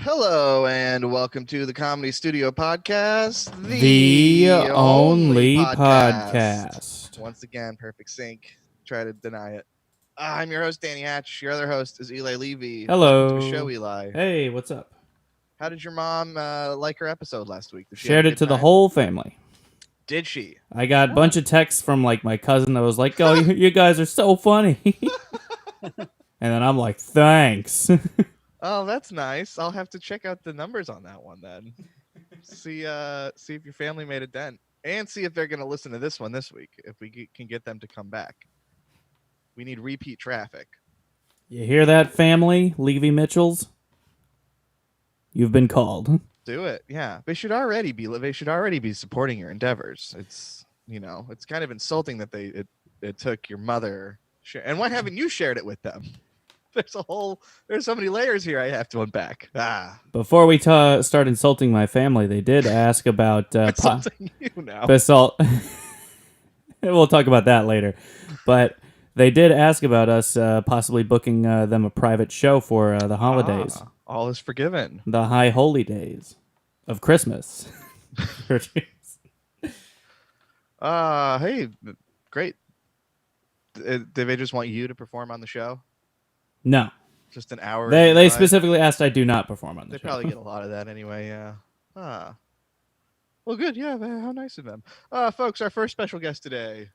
Hello and welcome to the Comedy Studio Podcast, The only podcast. Once again, perfect sync. Try to deny it. I'm your host, Danny Hatch. Your other host is Eli Levy. Hello. Welcome to the show, Eli. Hey, what's up? How did your mom like her episode last week? Did she Shared have a it to good the time? whole family. Did she? I got a bunch of texts from like my cousin that was like, "Oh, you guys are so funny," and then I'm like, "Thanks." Oh, that's nice. I'll have to check out the numbers on that one then. See if your family made a dent, and see if they're going to listen to this one this week. If we can get them to come back, we need repeat traffic. You hear that, family? Levy Mitchells? You've been called. Do it, yeah. They should already be supporting your endeavors. It's it's kind of insulting that it took your mother. And why haven't you shared it with them? There's so many layers here I have to unpack. Before we start insulting my family, they did ask about insulting you now. We'll talk about that later, but they did ask about us possibly booking them a private show for the holidays. All is forgiven. The high holy days of Christmas. Hey, great. Did they just want you to perform on the show? No. Just an hour. They specifically asked I do not perform on the show. They probably get a lot of that anyway, yeah. Well, good, yeah, how nice of them. Folks, our first special guest today.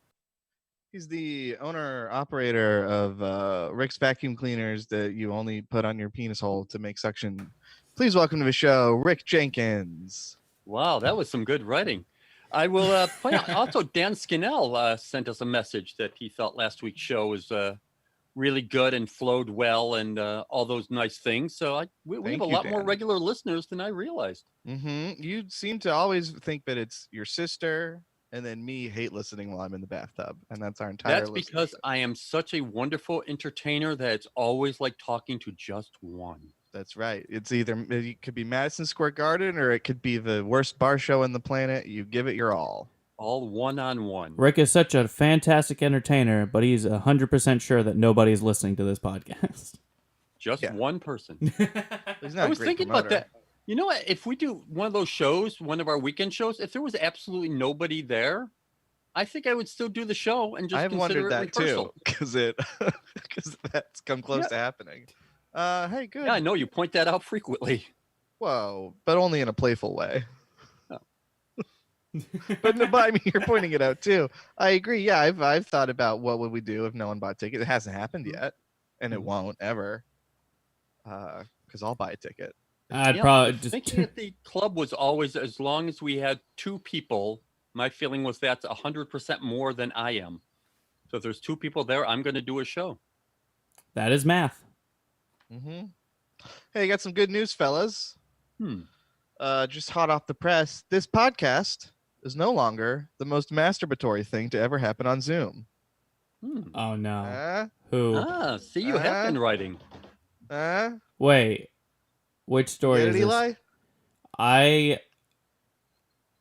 He's the owner-operator of Rick's Vacuum Cleaners that you only put on your penis hole to make suction. Please welcome to the show, Rick Jenkins. Wow, that was some good writing. I will point out, also Dan Skinnell sent us a message that he thought last week's show was really good and flowed well and all those nice things. So we have a lot more regular listeners than I realized. Mm-hmm. You seem to always think that it's your sister and then me hate listening while I'm in the bathtub. And that's our entire That's because I am such a wonderful entertainer that it's always like talking to just one. That's right. It could be Madison Square Garden or it could be the worst bar show on the planet. You give it your all. All one-on-one. Rick is such a fantastic entertainer, but he's 100% sure that nobody's listening to this podcast. Just one person. I was thinking about that. You know what? If we do one of those shows, one of our weekend shows, if there was absolutely nobody there, I think I would still do the show and just consider it rehearsal. Because that's come close to happening. Hey, good. Yeah, I know you point that out frequently. Whoa, but only in a playful way. But I mean, you're pointing it out too. I agree. Yeah, I've thought about what would we do if no one bought a ticket. It hasn't happened yet, and it won't ever. Because I'll buy a ticket. I'd probably just thinking that the club was always as long as we had two people. My feeling was that's 100% more than I am. So if there's two people there, I'm going to do a show. That is math. Mm-hmm. Hey, got some good news, fellas. Just hot off the press. This podcast is no longer the most masturbatory thing to ever happen on Zoom. Oh no. Who? See, you have been writing. Wait. Which story is this? Eli? Did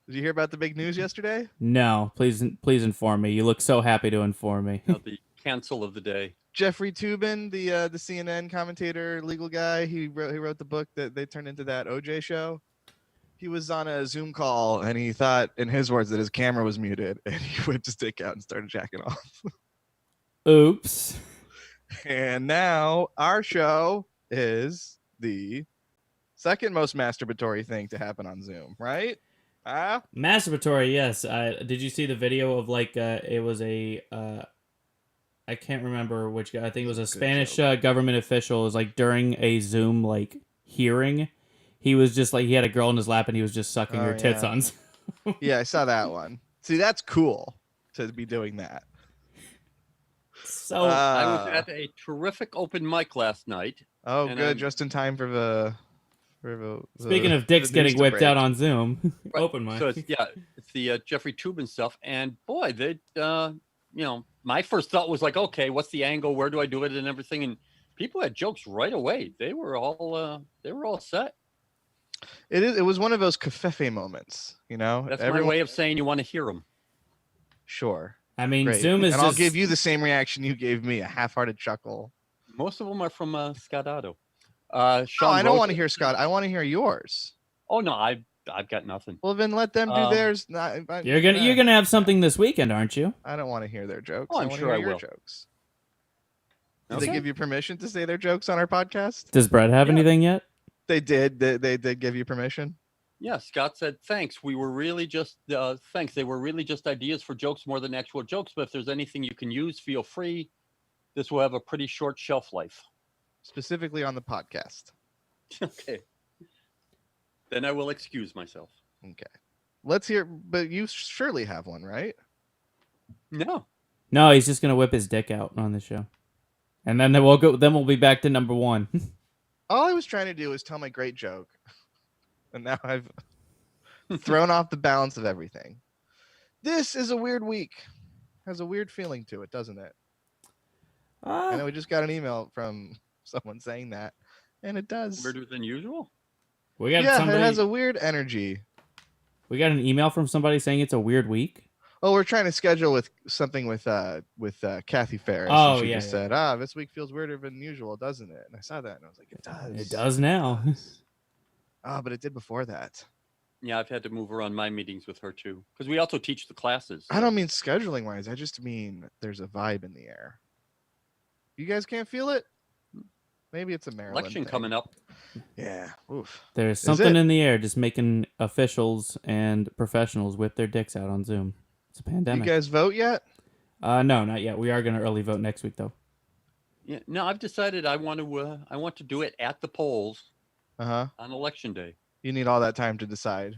you hear about the big news yesterday? No. Please inform me. You look so happy to inform me. The cancel of the day. Jeffrey Toobin, the CNN commentator, legal guy, he wrote the book that they turned into that OJ show. He was on a Zoom call and he thought, in his words, that his camera was muted, and he whipped his dick out and started jacking off. Oops. And now our show is the second most masturbatory thing to happen on Zoom, right? Masturbatory, yes. Did you see the video of it was a I can't remember which guy. I think it was a Spanish government official. It was like during a Zoom hearing. He was just he had a girl in his lap and he was just sucking her tits on. Yeah, I saw that one. See, that's cool to be doing that. So I was at a terrific open mic last night. Oh, good. Just in time for the speaking of dicks getting whipped out on Zoom. Right. Open mic. So it's the Jeffrey Toobin stuff. And boy, they my first thought was okay, what's the angle? Where do I do it and everything? And people had jokes right away. They were all set. It was one of those covfefe moments, That's my way of saying you want to hear them. Sure. I mean, Great. Zoom is. And I'll give you the same reaction you gave me, a half-hearted chuckle. Most of them are from Scott Otto. No, Sean I don't wrote want to it. hear Scott. I want to hear yours. Oh no, I've got nothing. Well, then let them do theirs. You're gonna have something this weekend, aren't you? I don't want to hear their jokes. Oh, I'm I want sure to I hear your will. jokes. Did Okay. they give you permission to say their jokes on our podcast? Does Brett have Yeah. anything yet? They did. They did give you permission. Yeah, Scott said thanks. We were really just thanks. They were really just ideas for jokes more than actual jokes. But if there's anything you can use, feel free. This will have a pretty short shelf life. Specifically on the podcast. Okay. Then I will excuse myself. Okay. Let's hear. But you surely have one, right? No. No, he's just gonna whip his dick out on the show, and then we'll go. Then we'll be back to number one. All I was trying to do was tell my great joke, and now I've thrown off the balance of everything. This is a weird week. Has a weird feeling to it, doesn't it? I know we just got an email from someone saying that, and it does. Weirder than usual. We got Yeah, it has a weird energy. We got an email from somebody saying it's a weird week. Oh, we're trying to schedule with something with Kathy Ferris. Oh, and she yeah, just yeah. said, this week feels weirder than usual, doesn't it? And I saw that and I was like, it does. It does now. But it did before that. Yeah, I've had to move around my meetings with her too, because we also teach the classes. I don't mean scheduling wise. I just mean there's a vibe in the air. You guys can't feel it? Maybe it's a Maryland election thing. coming up. Yeah. Oof. There's Is something it? in the air just making officials and professionals whip their dicks out on Zoom. It's a You pandemic. guys vote yet? No, not yet. We are going to early vote next week, though. Yeah, no, I've decided I want to do it at the polls on election day. You need all that time to decide.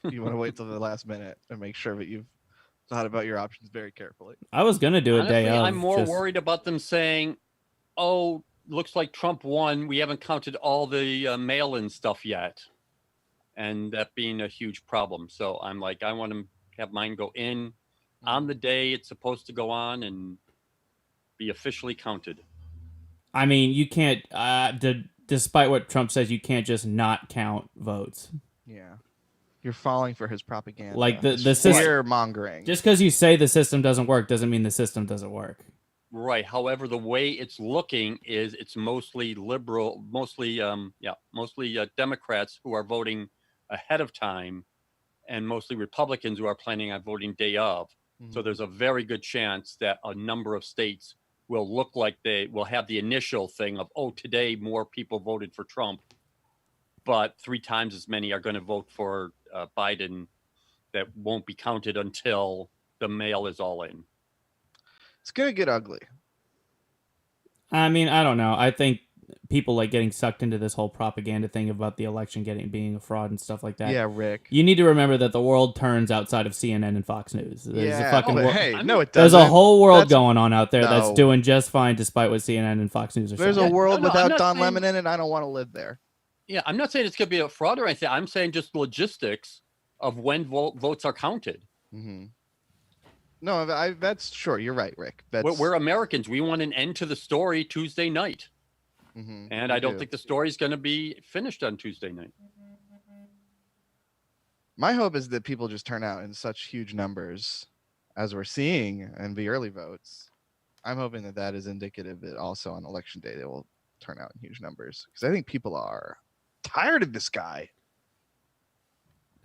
You want to wait till the last minute and make sure that you've thought about your options very carefully. I was going to do it Honestly, day of. I'm more worried about them saying, "Oh, looks like Trump won. We haven't counted all the mail-in stuff yet," and that being a huge problem. So I'm like, I want to have mine go in on the day it's supposed to go on and be officially counted. I mean, you can't, despite what Trump says, you can't just not count votes. Yeah. You're falling for his propaganda. Like the his system, fear mongering. just because you say the system doesn't work doesn't mean the system doesn't work. Right. However, the way it's looking is it's mostly liberal, mostly Democrats who are voting ahead of time, and mostly Republicans who are planning on voting day of. So there's a very good chance that a number of states will look like they will have the initial thing of, oh, today more people voted for Trump, but 3 times as many are going to vote for Biden. That won't be counted until the mail is all in. It's going to get ugly. I mean, I don't know. I think people like getting sucked into this whole propaganda thing about the election being a fraud and stuff like that. Yeah, Rick. You need to remember that the world turns outside of CNN and Fox News. There's a fucking hey, no, it doesn't. There's a whole world That's- going on out there that's No. doing just fine despite what CNN and Fox News are There's saying. a world No, I'm without not Don saying- Lemon in it. I don't want to live there. Yeah, I'm not saying it's going to be a fraud or anything. I'm saying just logistics of when votes are counted. Mm-hmm. No, that's sure. You're right, Rick. That's, We're Americans. We want an end to the story Tuesday night. And I don't think the story is going to be finished on Tuesday night. My hope is that people just turn out in such huge numbers as we're seeing in the early votes. I'm hoping that that is indicative that also on election day they will turn out in huge numbers, because I think people are tired of this guy.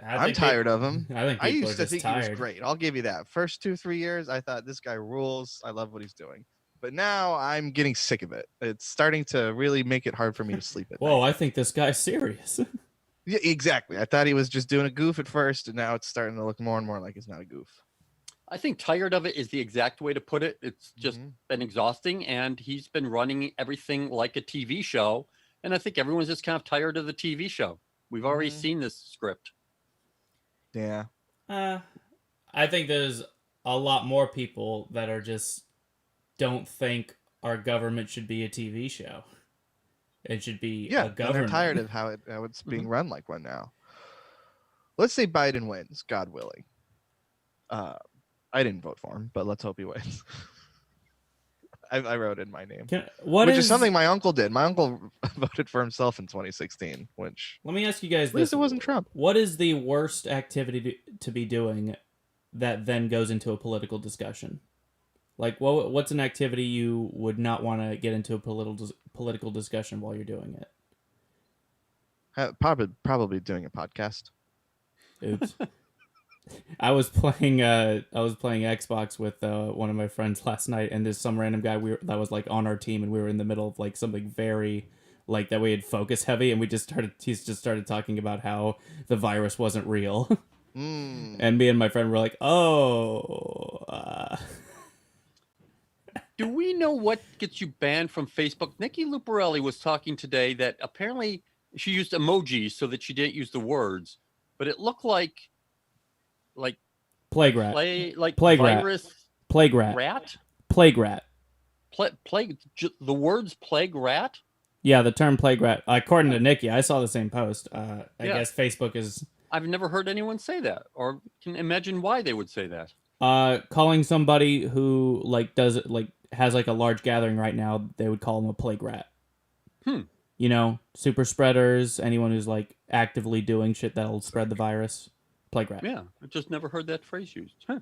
I'm tired of him. I think I people used are to just think tired. he was great. I'll give you that. First 2-3 years, I thought this guy rules. I love what he's doing. But now I'm getting sick of it. It's starting to really make it hard for me to sleep at Whoa, night. I think this guy's serious. Yeah, exactly. I thought he was just doing a goof at first, and now it's starting to look more and more like he's not a goof. I think tired of it is the exact way to put it. It's just been exhausting, and he's been running everything like a TV show. And I think everyone's just kind of tired of the TV show. We've already seen this script. Yeah. I think there's a lot more people that are just don't think our government should be a TV show. It should be a and government. they're tired of how it's being run like one now. Let's say Biden wins, God willing. I didn't vote for him, but let's hope he wins. I wrote in my name, which is something my uncle did. My uncle voted for himself in 2016, which let me ask you guys at least this. it wasn't Trump. What is the worst activity to be doing that then goes into a political discussion? Like, what's an activity you would not want to get into a political discussion while you're doing it? Probably doing a podcast. Oops. I was playing Xbox with one of my friends last night, and there's some random guy that was like on our team, and we were in the middle of like something very like that we had focus heavy, and he just started talking about how the virus wasn't real. And me and my friend were like, "Oh, Do we know what gets you banned from Facebook? Nikki Luparelli was talking today that apparently she used emojis so that she didn't use the words, but it looked like plague rat, plague virus rat, plague rat, rat, plague rat." plague. The words plague rat. Yeah, the term plague rat. According to Nikki, I saw the same post. I guess Facebook is. I've never heard anyone say that, or can imagine why they would say that. Calling somebody who like does it like has like a large gathering right now, they would call them a plague rat. You know, super spreaders, anyone who's like actively doing shit that'll spread the virus. Plague rat. Yeah, I just never heard that phrase used. Huh.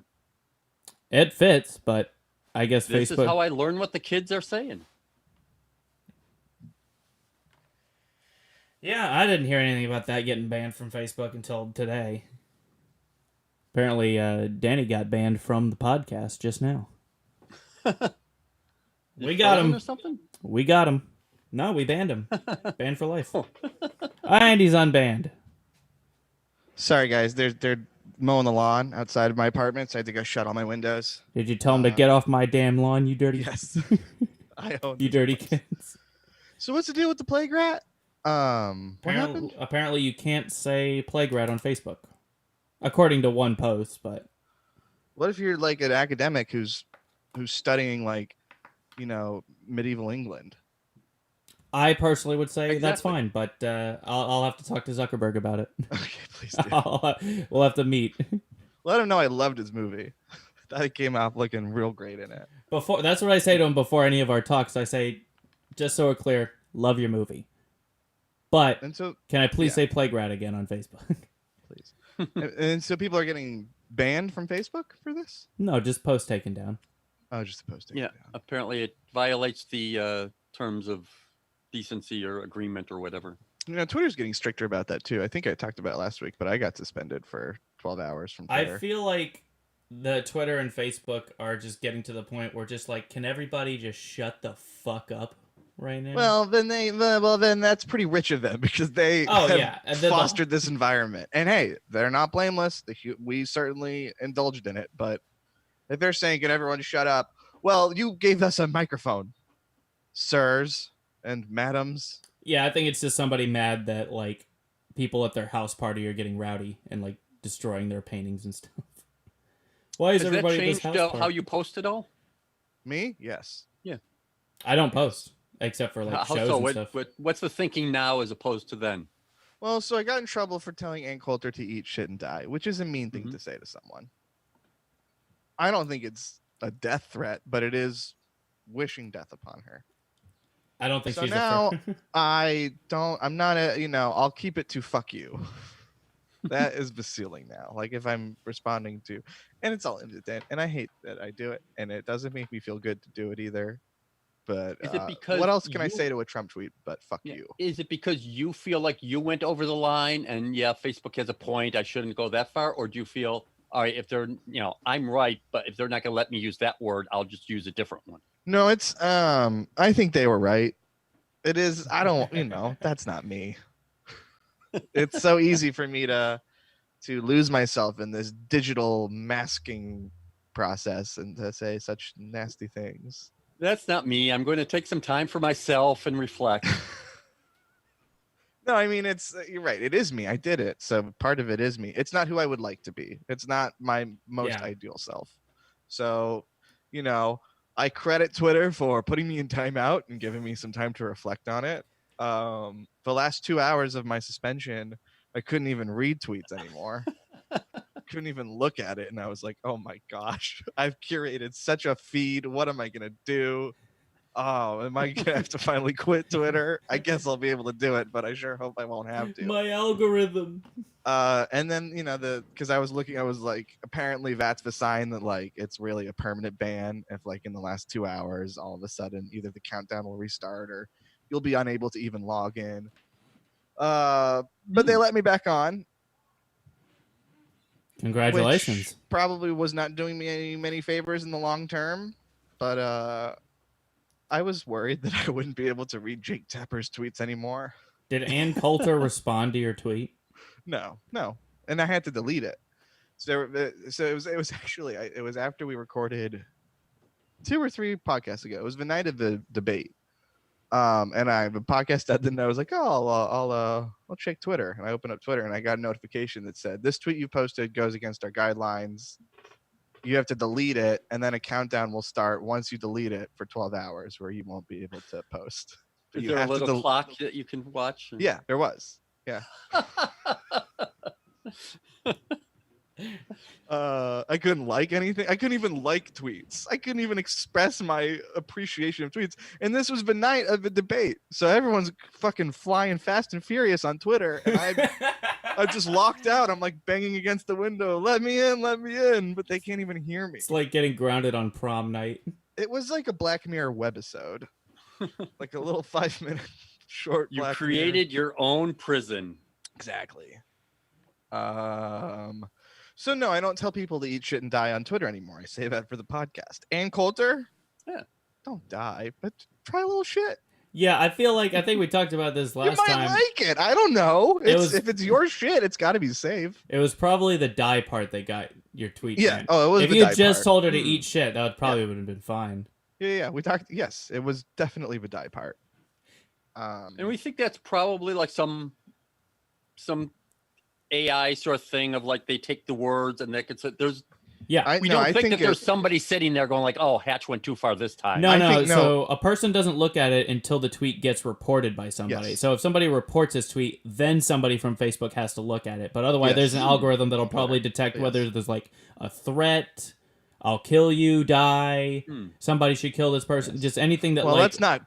It fits, but I guess This Facebook. is how I learn what the kids are saying. Yeah, I didn't hear anything about that getting banned from Facebook until today. Apparently, Danny got banned from the podcast just now. We got him. Or something? We got him. No, we banned him. Banned for life. And he's unbanned. Sorry, guys. They're mowing the lawn outside of my apartment, so I had to go shut all my windows. Did you tell him to get off my damn lawn, you dirty? Yes. I own you this dirty place. kids. So what's the deal with the plague rat? What happened? Apparently, you can't say plague rat on Facebook, according to one post. But what if you're like an academic who's studying like, medieval England? I personally would say that's Exactly. fine, but I'll have to talk to Zuckerberg about it. Okay, please do. We'll have to meet. Let him know I loved his movie. I thought he came out looking real great in it. That's what I say to him before any of our talks. I say, just so we're clear, love your movie. But can I please say plague rat again on Facebook? Please. And so people are getting banned from Facebook for this? No, just post taken down. Oh, just a post taken down. Apparently it violates the terms of decency or agreement or whatever. Twitter's getting stricter about that too. I think I talked about it last week, but I got suspended for 12 hours from Twitter. I feel like the Twitter and Facebook are just getting to the point where just like, can everybody just shut the fuck up right now? Well, then that's pretty rich of them because they fostered this environment. And hey, they're not blameless. We certainly indulged in it, but if they're saying, can everyone shut up? Well, you gave us a microphone, sirs and madams. Yeah, I think it's just somebody mad that like people at their house party are getting rowdy and like destroying their paintings and stuff. Why is everybody that at this changed house party? how you post it all? Me? Yes. Yeah. I don't post except for like shows and stuff. What's the thinking now as opposed to then? Well, so I got in trouble for telling Ann Coulter to eat shit and die, which is a mean thing to say to someone. I don't think it's a death threat, but it is wishing death upon her. I don't think so she's now I'm not I'll keep it to fuck you. That is Basiling now. Like if I'm responding to, and it's all intent, and I hate that I do it, and it doesn't make me feel good to do it either. But is it because what else can I say to a Trump tweet but fuck you? Is it because you feel like you went over the line and Facebook has a point, I shouldn't go that far? Or do you feel, all right, if they're, I'm right, but if they're not going to let me use that word, I'll just use a different one? No, it's, I think they were right. It is, I don't, that's not me. It's so easy for me to lose myself in this digital masking process and to say such nasty things. That's not me. I'm going to take some time for myself and reflect. No, I mean, you're right. It is me. I did it. So part of it is me. It's not who I would like to be. It's not my most ideal self. So, I credit Twitter for putting me in timeout and giving me some time to reflect on it. The last 2 hours of my suspension, I couldn't even read tweets anymore. Couldn't even look at it, and I was like, oh my gosh, I've curated such a feed. What am I gonna do? Oh, am I gonna have to finally quit Twitter? I guess I'll be able to do it, but I sure hope I won't have to. My algorithm. And then because I was like, apparently that's the sign that like it's really a permanent ban. If like in the last 2 hours, all of a sudden either the countdown will restart or you'll be unable to even log in. But they let me back on. Congratulations. Which probably was not doing me many favors in the long term. But I was worried that I wouldn't be able to read Jake Tapper's tweets anymore. Did Ann Coulter respond to your tweet? No. And I had to delete it. So it was actually it was after we recorded 2 or 3 podcasts ago. It was the night of the debate. And the podcast ended, and I was like, oh, I'll check Twitter. And I opened up Twitter, and I got a notification that said, this tweet you posted goes against our guidelines. You have to delete it, and then a countdown will start once you delete it for 12 hours, where you won't be able to post. Is there a little clock that you can watch? Yeah, there was. Yeah. I couldn't like anything. I couldn't even like tweets. I couldn't even express my appreciation of tweets. And this was the night of the debate, so everyone's fucking flying fast and furious on Twitter, and I just locked out. I'm like banging against the window, let me in, but they can't even hear me. It's like getting grounded on prom night. It was like a Black Mirror webisode, like a little 5-minute short. You Black created Mirror. your own prison. Exactly. So no, I don't tell people to eat shit and die on Twitter anymore. I say that for the podcast. Ann Coulter, yeah, don't die, but try a little shit. Yeah, I think we talked about this last time. You might time. like it. I don't know. If it's your shit, it's got to be safe. It was probably the die part that got your tweet. Yeah. Man. Oh, it was. If you just told her to eat shit, that would probably would have been fine. Yeah. We talked. Yes, it was definitely the die part. And we think that's probably like some AI sort of thing of like they take the words and they could say there's. Yeah, we don't think that there's somebody sitting there going like, "Oh, Hatch went too far this time." No. So a person doesn't look at it until the tweet gets reported by somebody. Yes. So if somebody reports his tweet, then somebody from Facebook has to look at it. But otherwise, there's an algorithm that'll probably detect whether there's like a threat, "I'll kill you," die, somebody should kill this person, just anything that. Well, let's not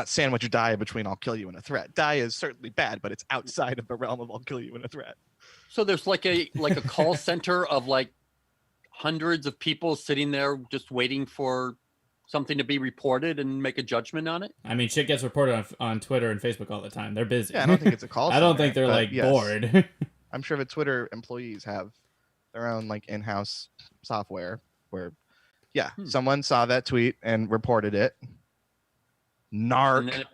sandwich die between "I'll kill you" and a threat. Die is certainly bad, but it's outside of the realm of "I'll kill you" and a threat. So there's like a call center of like hundreds of people sitting there just waiting for something to be reported and make a judgment on it. I mean, shit gets reported on Twitter and Facebook all the time. They're busy. Yeah, I don't think it's a call center. I don't think they're like bored. I'm sure the Twitter employees have their own like in-house software where, someone saw that tweet and reported it. Narc. And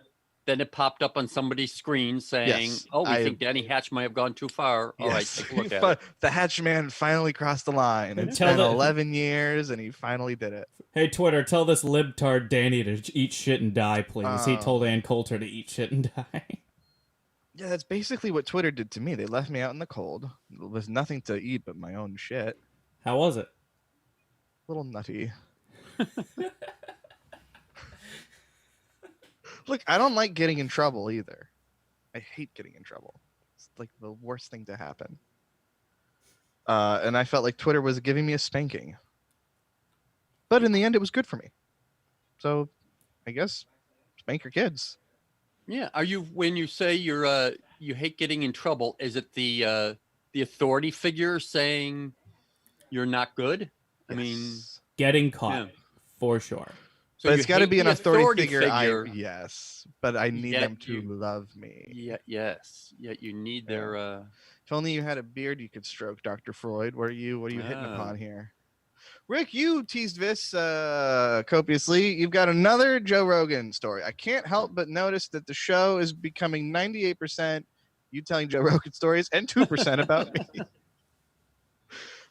then it popped up on somebody's screen saying, "Oh, we think Danny Hatch might have gone too far." All right, take a look at it. The Hatch man finally crossed the line. It's been 11 years, and he finally did it. Hey, Twitter, tell this libtard Danny to eat shit and die, please. He told Ann Coulter to eat shit and die. Yeah, that's basically what Twitter did to me. They left me out in the cold with nothing to eat but my own shit. How was it? A little nutty. Look, I don't like getting in trouble either. I hate getting in trouble. It's like the worst thing to happen. And I felt like Twitter was giving me a spanking. But in the end, it was good for me. So I guess spank your kids. Yeah. Are you, when you say you hate getting in trouble, is it the authority figure saying you're not good? Yes. I mean, getting caught for sure. So but it's got to be an authority figure. Yes, but I need them to love me. Yeah, yes. Yeah, you need their. If only you had a beard you could stroke, Dr. Freud. What are you hitting upon here? Rick, you teased this copiously. You've got another Joe Rogan story. I can't help but notice that the show is becoming 98% you telling Joe Rogan stories and 2% about me.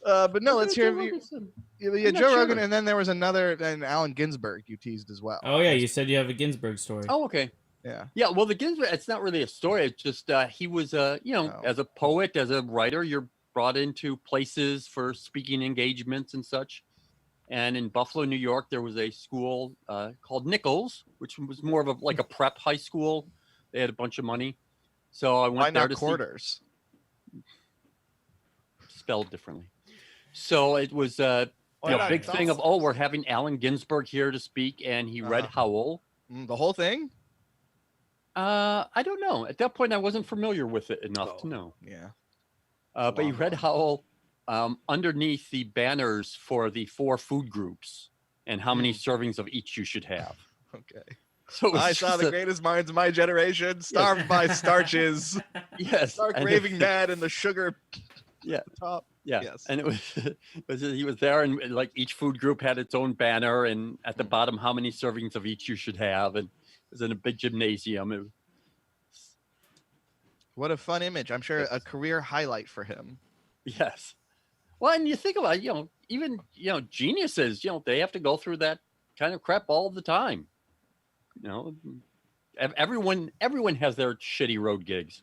But no, let's hear Joe Rogan, and then there was another, and Allen Ginsberg you teased as well. Oh yeah, you said you have a Ginsberg story. Oh, okay. Yeah. Well, the Ginsberg, it's not really a story. It's just he was as a poet, as a writer, you're brought into places for speaking engagements and such. And in Buffalo, New York, there was a school called Nichols, which was more of a prep high school. They had a bunch of money, so I went there to Quarters? Spelled differently. So it was a big thing of, we're having Allen Ginsberg here to speak, and he read Howl. The whole thing? I don't know. At that point, I wasn't familiar with it enough to know. Yeah. But he read Howl underneath the banners for the 4 food groups and how many servings of each you should have. Okay. So it was I saw just the a- greatest minds of my generation starved by starches. yes, Stark and raving mad in the sugar yeah, top. yeah, Yes. and it was, he was there, and like each food group had its own banner, and at the bottom, how many servings of each you should have, and it was in a big gymnasium. It was, What a fun image. I'm sure a yes. career highlight for him. Yes. Well, and you think about it, even geniuses, they have to go through that kind of crap all the time. You know, everyone has their shitty road gigs.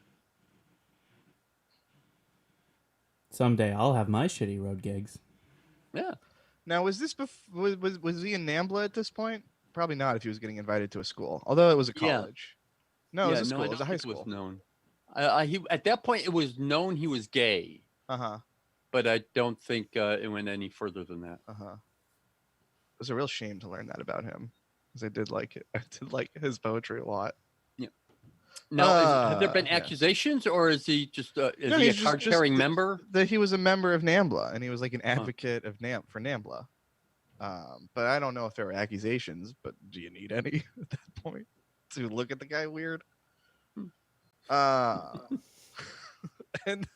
Someday I'll have my shitty road gigs. Yeah. Now, was this was he in NAMBLA at this point? Probably not if he was getting invited to a school. Although it was a Yeah. college. No, it was a school. I It was a don't high think it was school. known. He at that point it was known he was gay, Uh-huh. but I don't think it went any further than that. Uh-huh. It was a real shame to learn that about him. Because I did like it. I did like his poetry a lot. Yeah. Now, have there been Yeah. accusations, or is he just is No, he a he's just card-carrying member? that he was a member of NAMBLA and he was like an advocate of for NAMBLA. But I don't know if there were accusations, but do you need any at that point to look at the guy weird? And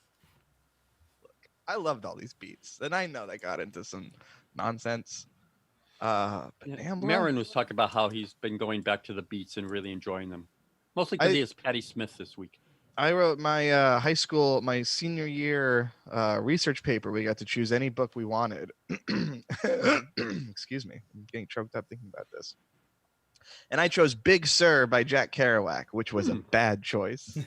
look, I loved all these beats, and I know they got into some nonsense. But NAMBLA, Marin was talking about how he's been going back to the beats and really enjoying them, mostly because he has Patti Smith this week. I wrote my high school, my senior year research paper. We got to choose any book we wanted. Excuse me, I'm getting choked up thinking about this. And I chose Big Sur by Jack Kerouac, which was a bad choice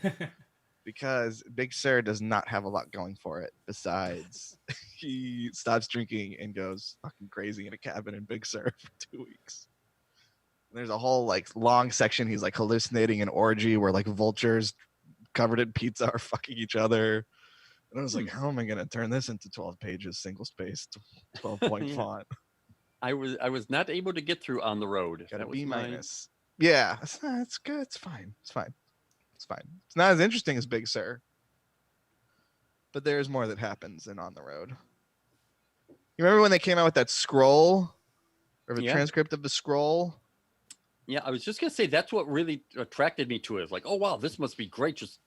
because Big Sur does not have a lot going for it. Besides, he stops drinking and goes fucking crazy in a cabin in Big Sur for 2 weeks. There's a whole like long section. He's like hallucinating an orgy where like vultures covered in pizza are fucking each other. And I was like, how am I going to turn this into 12 pages, single spaced, 12-point font? I was not able to get through On the Road. Got a That was B my- minus. Yeah, it's good. It's fine. It's fine. It's fine. It's not as interesting as Big Sur, but there's more that happens in On the Road. You remember when they came out with that scroll, or the transcript of the scroll? Yeah, I was just gonna say that's what really attracted me to it. It's like, oh wow, this must be great. Just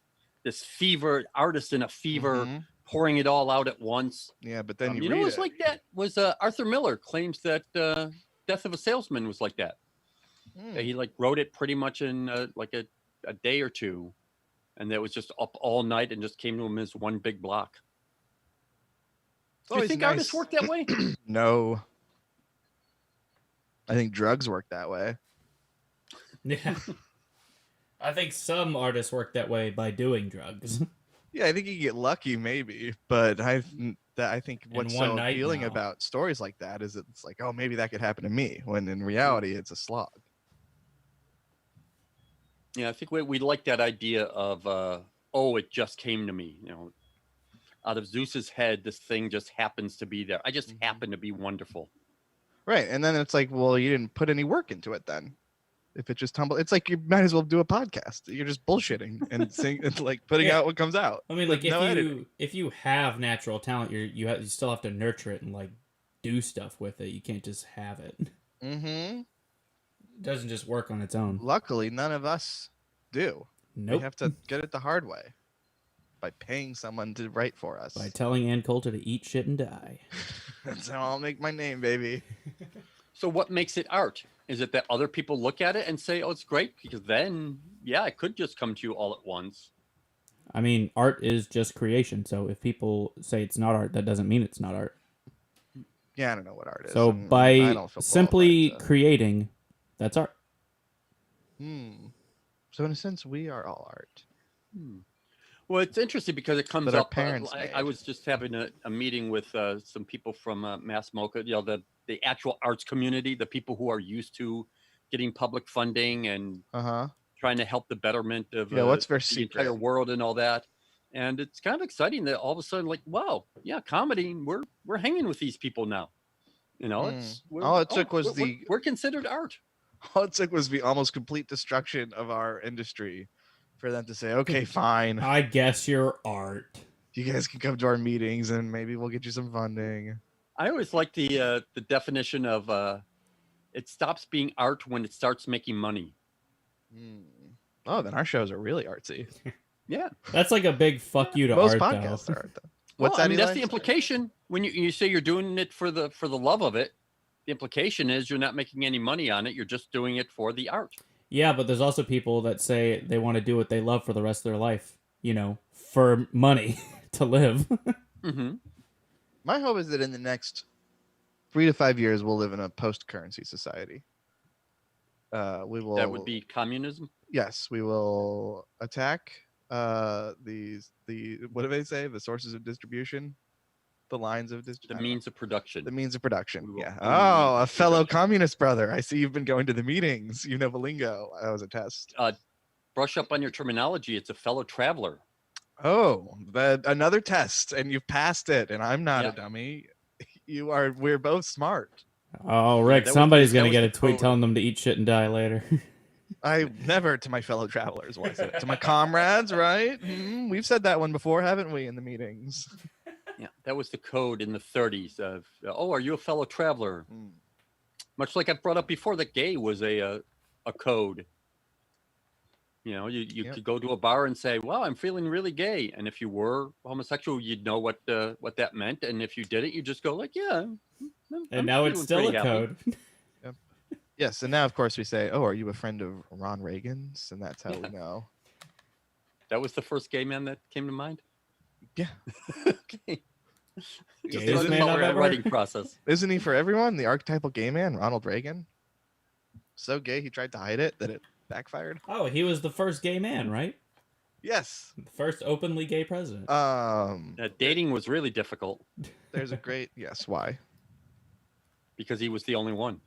this fever, artist in a fever, pouring it all out at once. Yeah, but then you know, it was like that. Was Arthur Miller claims that Death of a Salesman was like that. He like wrote it pretty much in like a day or two, and that was just up all night and just came to him as one big block. Do you think artists work that way? No. I think drugs work that way. Yeah. I think some artists work that way by doing drugs. Yeah, I think you get lucky maybe, but I think what's so appealing about stories like that is it's like, oh, maybe that could happen to me, when in reality it's a slog. Yeah, I think we like that idea of oh, it just came to me. You know, out of Zeus's head, this thing just happens to be there. I just happen to be wonderful. Right, and then it's like, well, you didn't put any work into it then. If it just tumbled, it's like you might as well do a podcast. You're just bullshitting and and like putting out what comes out. I mean, like if you have natural talent, you still have to nurture it and like do stuff with it. You can't just have it. Mm-hmm. It doesn't just work on its own. Luckily, none of us do. Nope. We have to get it the hard way by paying someone to write for us. By telling Ann Coulter to eat shit and die. That's how I'll make my name, baby. So what makes it art? Is it that other people look at it and say, oh, it's great? Because then, yeah, it could just come to you all at once. I mean, art is just creation. So if people say it's not art, that doesn't mean it's not art. Yeah, I don't know what art is. So by simply creating, that's art. So in a sense, we are all art. Well, it's interesting because it comes That our up. parents I was just having a meeting with some people from Mass MoCA, the actual arts community, the people who are used to getting public funding and trying to help the betterment of what's their the entire world and all that. And it's kind of exciting that all of a sudden, like, wow, yeah, comedy, we're hanging with these people now. You know, we're considered art. All it took was the almost complete destruction of our industry for them to say, okay, fine. I guess you're art. You guys can come to our meetings and maybe we'll get you some funding. I always like the definition of it stops being art when it starts making money. Oh, then our shows are really artsy. Yeah. That's like a big fuck you to Most art, podcasts though. are art, though. Well, What's I that? mean, that's Eli? the implication when you say you're doing it for the love of it. The implication is you're not making any money on it. You're just doing it for the art. Yeah, but there's also people that say they want to do what they love for the rest of their life. You know, for money to live. Mm-hmm. My hope is that in the next 3 to 5 years, we'll live in a post-currency society. We will. That would be communism. Yes, we will attack the what do they say? The sources of distribution, the lines of The distribution, means of production. the means of production. We will Yeah. own the Oh, means a of fellow production. communist brother. I see you've been going to the meetings. You know the lingo. That was a test. Brush up on your terminology. It's a fellow traveler. Oh, another test, and you've passed it, and I'm not a Yeah. dummy. You are. We're both smart. Oh, Rick, that was somebody's the- going to that get a was the tweet code. telling them to eat shit and die later. I never to my fellow travelers was it to my comrades, right? We've said that one before, haven't we, in the meetings? Yeah, that was the code in the 30s of, are you a fellow traveler? Much like I've brought up before, that gay was a code. You know, you Yep. could go to a bar and say, "Well, I'm feeling really gay," and if you were homosexual, you'd know what that meant, and if you did it, you just go like, "Yeah." And now it's still a code. Yes, and now of course we say, "Oh, are you a friend of Ron Reagan's?" And that's how we know. That was the first gay man that came to mind. Yeah. Okay. Just Gayest talking man about I've our ever writing heard. process. Isn't he for everyone? The archetypal gay man, Ronald Reagan. So gay he tried to hide it that it backfired. Oh, he was the first gay man, right? Yes. The first openly gay president. Dating was really difficult There's a great yes. Why? because he was the only one.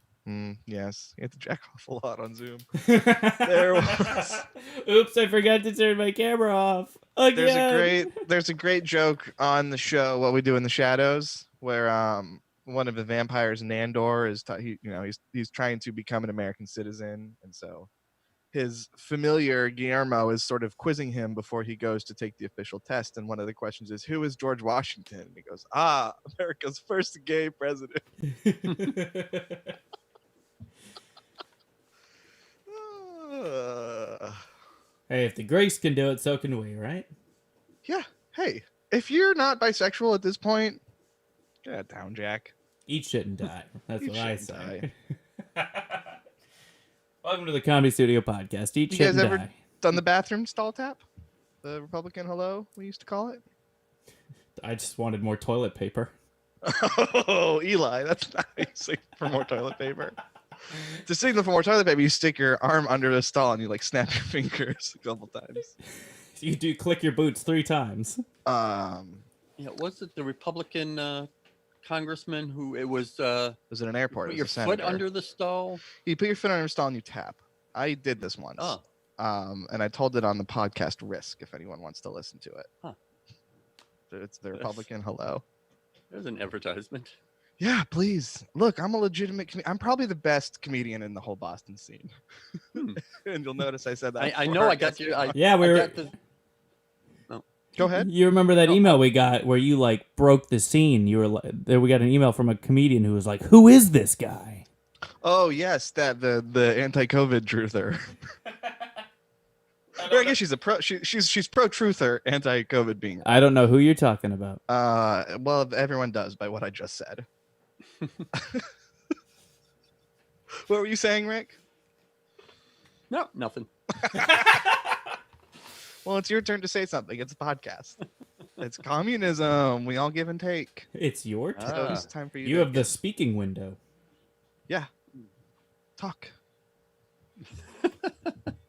Yes, you have to jack off a lot on Zoom. There was. Oops, I forgot to turn my camera off. Again. There's a great joke on the show What We Do in the Shadows, where one of the vampires, Nandor, is he's trying to become an American citizen, and so his familiar Guillermo is sort of quizzing him before he goes to take the official test, and one of the questions is, "Who is George Washington?" And he goes, America's first gay president. Hey, if the Greeks can do it, so can we, right? Yeah. Hey, if you're not bisexual at this point, get down, Jack. Eat shit and die. That's Eat what shit I and say. Welcome to the Comedy Studio Podcast. Eat You shit guys and ever die. done the bathroom stall tap? The Republican hello, we used to call it. I just wanted more toilet paper. Oh, Eli, that's nice. For more toilet paper. To signal for more toilet paper, you stick your arm under the stall and you like snap your fingers a couple times. You do click your boots 3 times. Yeah, was it the Republican congressman who it was? Was it an airport? Put It your was a foot senator. under the stall. You put your foot under the stall and you tap. I did this once. Oh, And I told it on the podcast Risk if anyone wants to listen to it. Huh. It's the Republican hello. there's an advertisement. Yeah, please. Look, I'm a legitimate I'm probably the best comedian in the whole Boston scene. And you'll notice I said that. I know I got you. Yeah, we I were. got the, Go ahead. You remember that No, email we got where you like broke the scene? You were like, there. We got an email from a comedian who was like, "Who is this guy?" Oh yes, that the anti-COVID truther. Or I guess she's a pro. She's pro-truther, anti-COVID being. I don't know who you're talking about. Well, everyone does by what I just said. What were you saying, Rick? no, nothing. Well, it's your turn to say something. It's a podcast. It's communism. We all give and take. It's your turn. So it's time for you. You to have the speaking window. talk.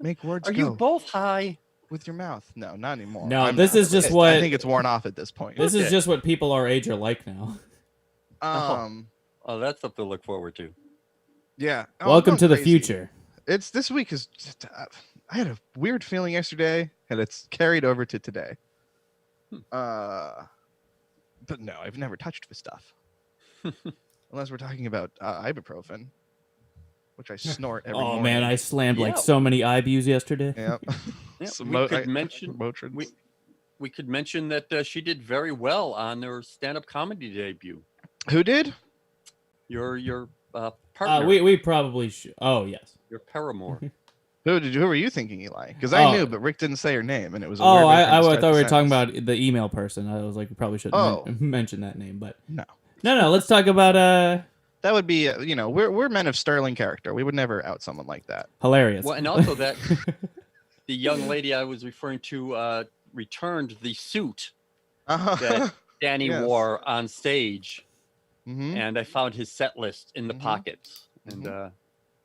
Make words Are go you both high? with your mouth. No, not anymore. No, I'm this not. is just I what- think it's worn off at this point. This is Okay. just what people our age are like now. Oh, that's something to look forward to. Yeah. Oh, I'm Welcome going to the crazy. future. It's this week is just, I had a weird feeling yesterday and it's carried over to today. But no, I've never touched the stuff. Unless we're talking about ibuprofen, which I snort every Oh morning. man, I slammed like Yeah. so many IBUs yesterday. Yeah. Yeah, Some we Mo- could I- mention Motrins. we could mention that she did very well on her stand-up comedy debut. Who did? Your partner, We probably should. Oh yes. your paramour. Who were you thinking, Eli? Because I Oh. knew, but Rick didn't say her name, and it was a Oh, weird way for him to I start thought we the were talking sentence. about the email person. I was like, we probably shouldn't mention that name, but No. no. Let's talk about That would be, we're men of sterling character. We would never out someone like that. hilarious. Well, and also that the young lady I was referring to returned the suit that Danny Yes. wore on stage, Mm-hmm. and I found his set list in the Mhm. pockets, and it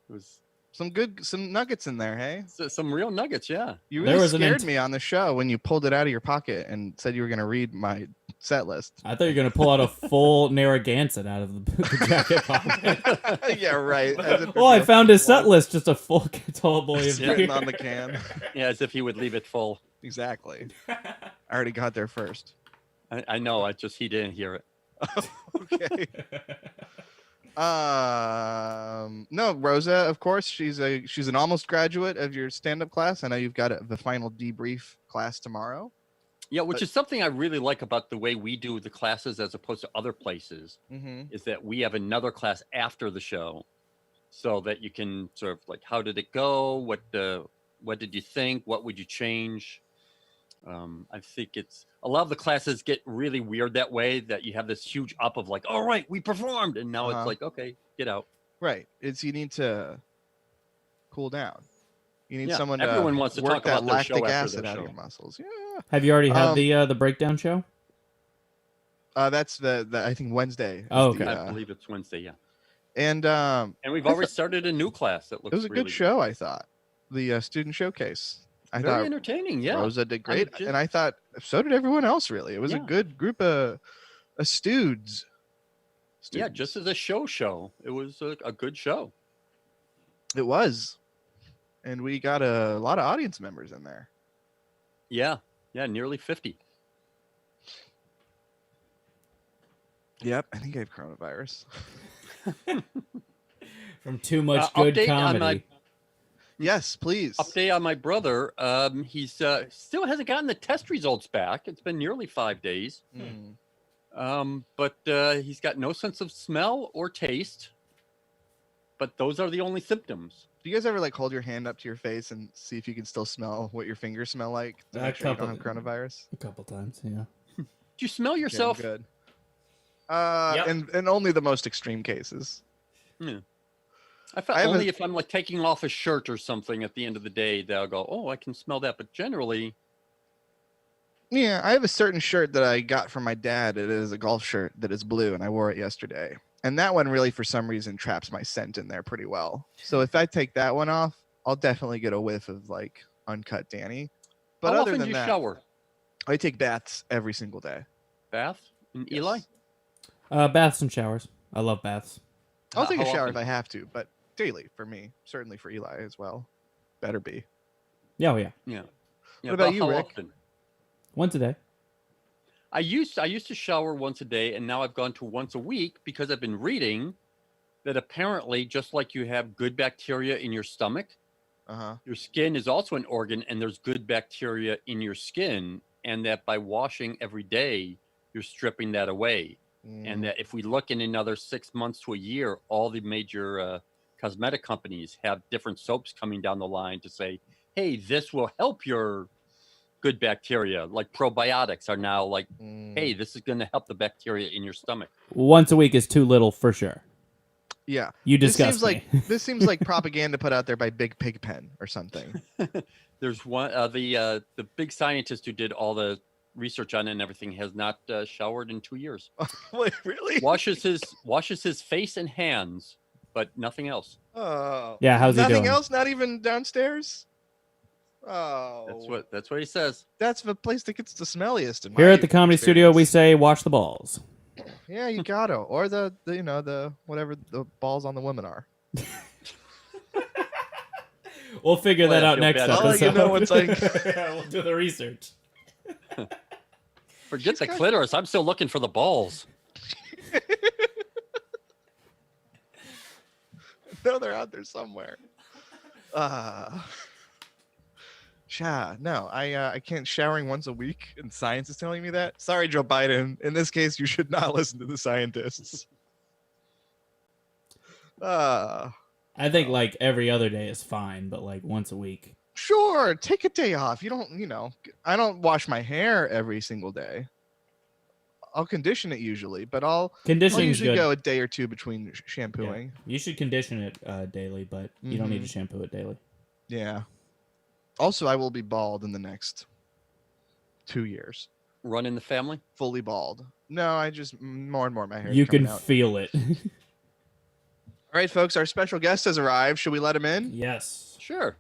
was Some nuggets in there, hey? some real nuggets. Yeah, You There really was an scared me on the show when you pulled it out of your pocket and said you were going to read my set list. I thought you were gonna pull out a full Narragansett out of the jacket pocket. Yeah, right. As if it'd Oh, I be a found his set full- list, just a full tall boy of written beer. on the can. yeah, as if he would leave it full. Exactly. I already got there first. I know. He didn't hear it. Okay. No, Rosa, of course, she's an almost graduate of your stand-up class. I know you've got the final debrief class tomorrow. Yeah, which is something I really like about the way we do the classes as opposed to other places, Mm-hmm. is that we have another class after the show, so that you can sort of like, how did it go? What did you think? What would you change? I think it's a lot of the classes get really weird that way, that you have this huge up of like, all right, we performed, and now it's like, okay, get out. Right. You need to cool down. You need Yeah, someone everyone to wants to work talk that about their show lactic after acid their out of show. your muscles. Yeah. Have you already had the breakdown show? That's the I think Wednesday. Oh, okay. I believe it's Wednesday. Yeah, And and we've already started a new class that looks. it was a really good show, I thought. The student showcase. I Very thought entertaining. Yeah, Rosa did great, just- and I thought so did everyone else. Really, it was a Yeah. good group of studes. Yeah, just as a show, it was a good show. It was, and we got a lot of audience members in there. Yeah, nearly 50. Yep, I think I have coronavirus. From too much good Update on comedy. Yes, please. Update on my brother. He's still hasn't gotten the test results back. It's been nearly 5 days. But he's got no sense of smell or taste. But those are the only symptoms. Do you guys ever like hold your hand up to your face and see if you can still smell what your fingers smell like to make sure you don't have coronavirus? A couple times, yeah. Do you smell yourself? Yeah, good. Yep. And only the most extreme cases. I felt I have only a- if I'm like taking off a shirt or something at the end of the day that I'll go, oh, I can smell that. But generally, Yeah, I have a certain shirt that I got from my dad. It is a golf shirt that is blue, and I wore it yesterday. And that one really, for some reason, traps my scent in there pretty well. So if I take that one off, I'll definitely get a whiff of like uncut Danny. But how other often than do you that, shower? I take baths every single day. Bath? And Yes. Eli? Baths and showers. I love baths. I'll take a How shower often? if I have to, but daily for me, certainly for Eli as well. Better be. Yeah, oh yeah. Yeah. What about you, how Rick? often? Once a day. I used to shower once a day, and now I've gone to once a week because I've been reading that apparently, just like you have good bacteria in your stomach, your skin is also an organ, and there's good bacteria in your skin, and that by washing every day, you're stripping that away. And that if we look in another 6 months to a year, all the major cosmetic companies have different soaps coming down the line to say, hey, this will help your good bacteria. Like probiotics are now like, hey, this is going to help the bacteria in your stomach. Once a week is too little for sure. Yeah. You This disgust seems me. like this seems like propaganda put out there by Big Pig Pen or something. There's one, the big scientist who did all the research on it and everything has not showered in 2 years. Wait, really? washes his face and hands, but nothing else. Oh. Yeah, how's he Nothing doing? else? Not even downstairs? Oh. That's what he says. That's the place that gets the smelliest. In Here my at the Comedy Studio, we experience. say, watch the balls. Yeah, you gotta. Or the the whatever the balls on the women are. We'll figure Boy, that I out feel next bad. I'll let episode. you know once I- We'll do the research. Forget the got- clitoris. I'm still looking for the balls. No, they're out there somewhere. No, I can't. Showering once a week, and science is telling me that. Sorry, Joe Biden. In this case, you should not listen to the scientists. I think like every other day is fine, but like once a week. Sure, take a day off. You don't, I don't wash my hair every single day. I'll condition it usually, but I'll Conditioning's usually good. go a day or two between Yeah. shampooing. You should condition it daily, but you don't need to shampoo it daily. Yeah. Also, I will be bald in the next 2 years. Run in the family? Fully bald. No, I just more and more my hair. You coming can out. feel it. All right, folks, our special guest has arrived. Should we let him in? Yes. Sure.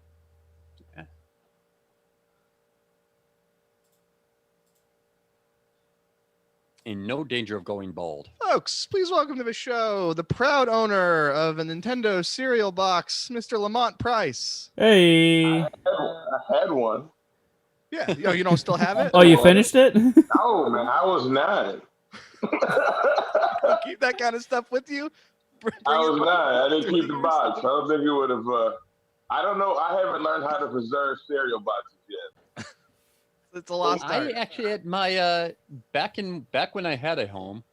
In no danger of going bald. Folks, please welcome to the show the proud owner of a Nintendo cereal box, Mr. Lamont Price. Hey. I had one. Yeah, you don't still have it? Oh, you finished it? Oh man, I was 9. You keep that kind of stuff with you? I was 9. I didn't keep the box. I don't think it would have. I don't know. I haven't learned how to preserve cereal boxes yet. It's a lost art. I actually had my back when I had a home,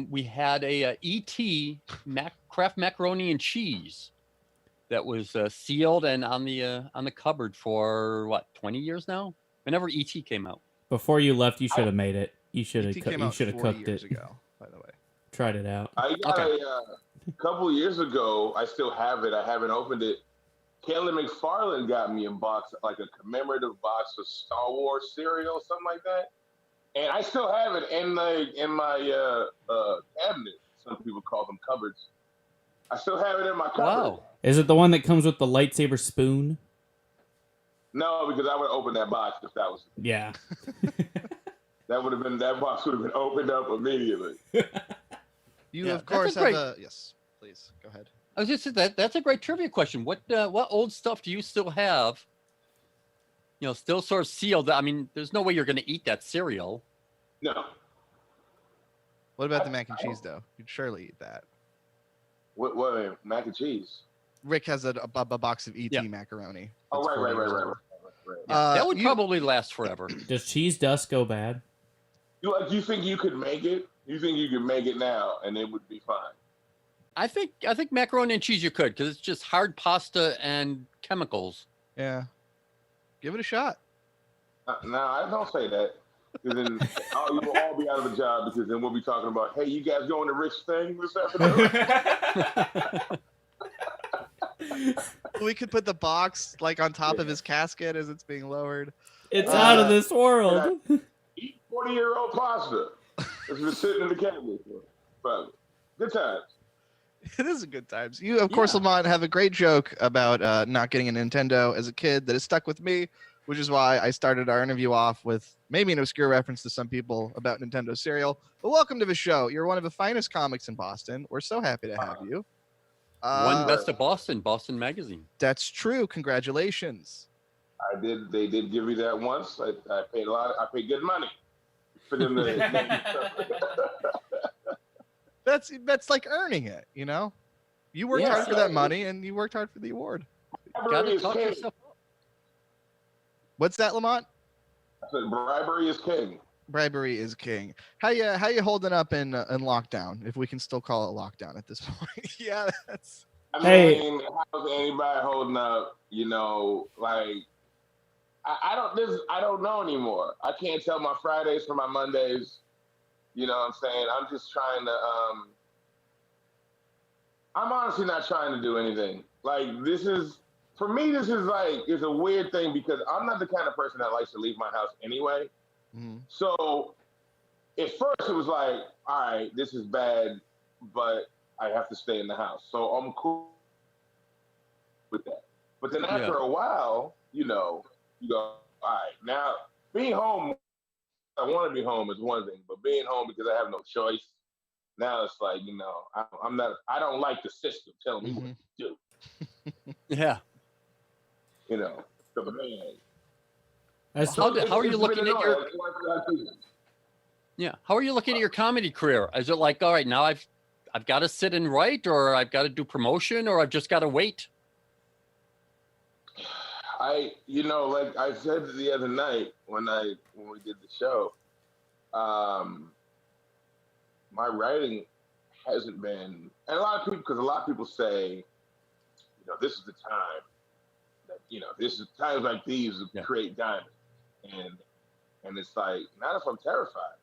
we had a ET Kraft macaroni and cheese that was sealed and on the cupboard for what 20 years now. Whenever ET came out. Before you left, you should have made it. You should have. ET came You out should have 4 cooked years it. ago, by the way. Tried it out. I got Okay. a couple of years ago. I still have it. I haven't opened it. Kelly McFarland got me a box, like a commemorative box of Star Wars cereal, something like that. And I still have it in my cabinet. Some people call them cupboards. I still have it in my cupboard. Wow. Is it the one that comes with the lightsaber spoon? No, because I would open that box if that was. Yeah. That box would have been opened up immediately. You, Yeah, of course, that's a have a... Yes, please, go ahead. I was just that's a great trivia question. What old stuff do you still have? Still sort of sealed. I mean, there's no way you're going to eat that cereal. No. What about the mac and cheese, though? You'd surely eat that. What mac and cheese? Rick has a box of ET Yeah. Oh, macaroni. that's right. 40 years old. That would you- probably last forever. Does cheese dust go bad? You think you could make it? You think you could make it now and it would be fine? I think macaroni and cheese you could because it's just hard pasta and chemicals. Yeah. Give it a shot. No, I don't say that. Because then you will all be out of a job because then we'll be talking about, hey, you guys going to Rick's thing this afternoon? We could put the box like on top of his casket as it's being lowered. It's out of this world. Eat 40-year-old pasta. It's been sitting in the cabinet for probably. Good times. It is a good times. You, of course, Yeah. Lamont, have a great joke about not getting a Nintendo as a kid that has stuck with me, which is why I started our interview off with maybe an obscure reference to some people about Nintendo cereal. But welcome to the show. You're one of the finest comics in Boston. We're so happy to have you. One best of Boston Magazine. That's true. Congratulations. I did. They did give me that once. I paid a lot. I paid good money for them to. That's like earning it, you know? You worked Yes. hard for that money and you worked hard for the award. Got bribery to is talk king. yourself up. What's that, Lamont? I said bribery is king. Bribery is king. How you holding up in lockdown, if we can still call it lockdown at this point? Yeah, that's... I Hey. mean, how's anybody holding up? Like I don't know anymore. I can't tell my Fridays from my Mondays. You know what I'm saying? I'm just trying to. I'm honestly not trying to do anything. Like for me. This is like it's a weird thing because I'm not the kind of person that likes to leave my house anyway. Mhm. So at first it was like, all right, this is bad, but I have to stay in the house. So I'm cool with that. But then after a while, you go, all right, now being home, I want to be home is one thing, but being home because I have no choice, now it's like, I don't like the system telling me what to do. Yeah. The man. That's How are you It's looking been at your? annoying. Yeah. How are you looking at your comedy career? Is it like, all right, now I've got to sit and write, or I've got to do promotion, or I've just got to wait? Like I said the other night when we did the show, my writing hasn't been, and a lot of people say, this is the time that, this is times like these to create diamonds. And it's like, not if I'm terrified.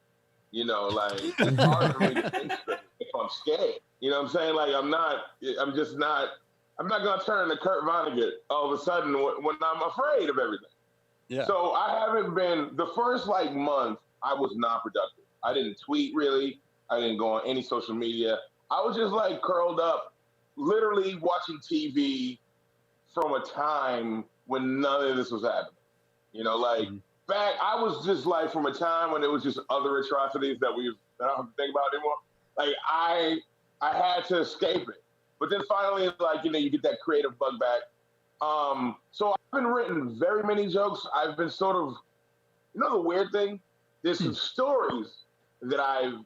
Like, it's hard for me to think straight if I'm scared. You know what I'm saying? Like, I'm not going to turn into Kurt Vonnegut all of a sudden when I'm afraid of everything. Yeah. So I haven't been, the first like month, I was not productive. I didn't tweet really. I didn't go on any social media. I was just like curled up, literally watching TV from a time when none of this was happening. Like back, I was just like from a time when it was just other atrocities that I don't have to think about anymore. Like I had to escape it. But then finally, like, you get that creative bug back. So I've been written very many jokes. I've been sort of, the weird thing? There's some stories that I've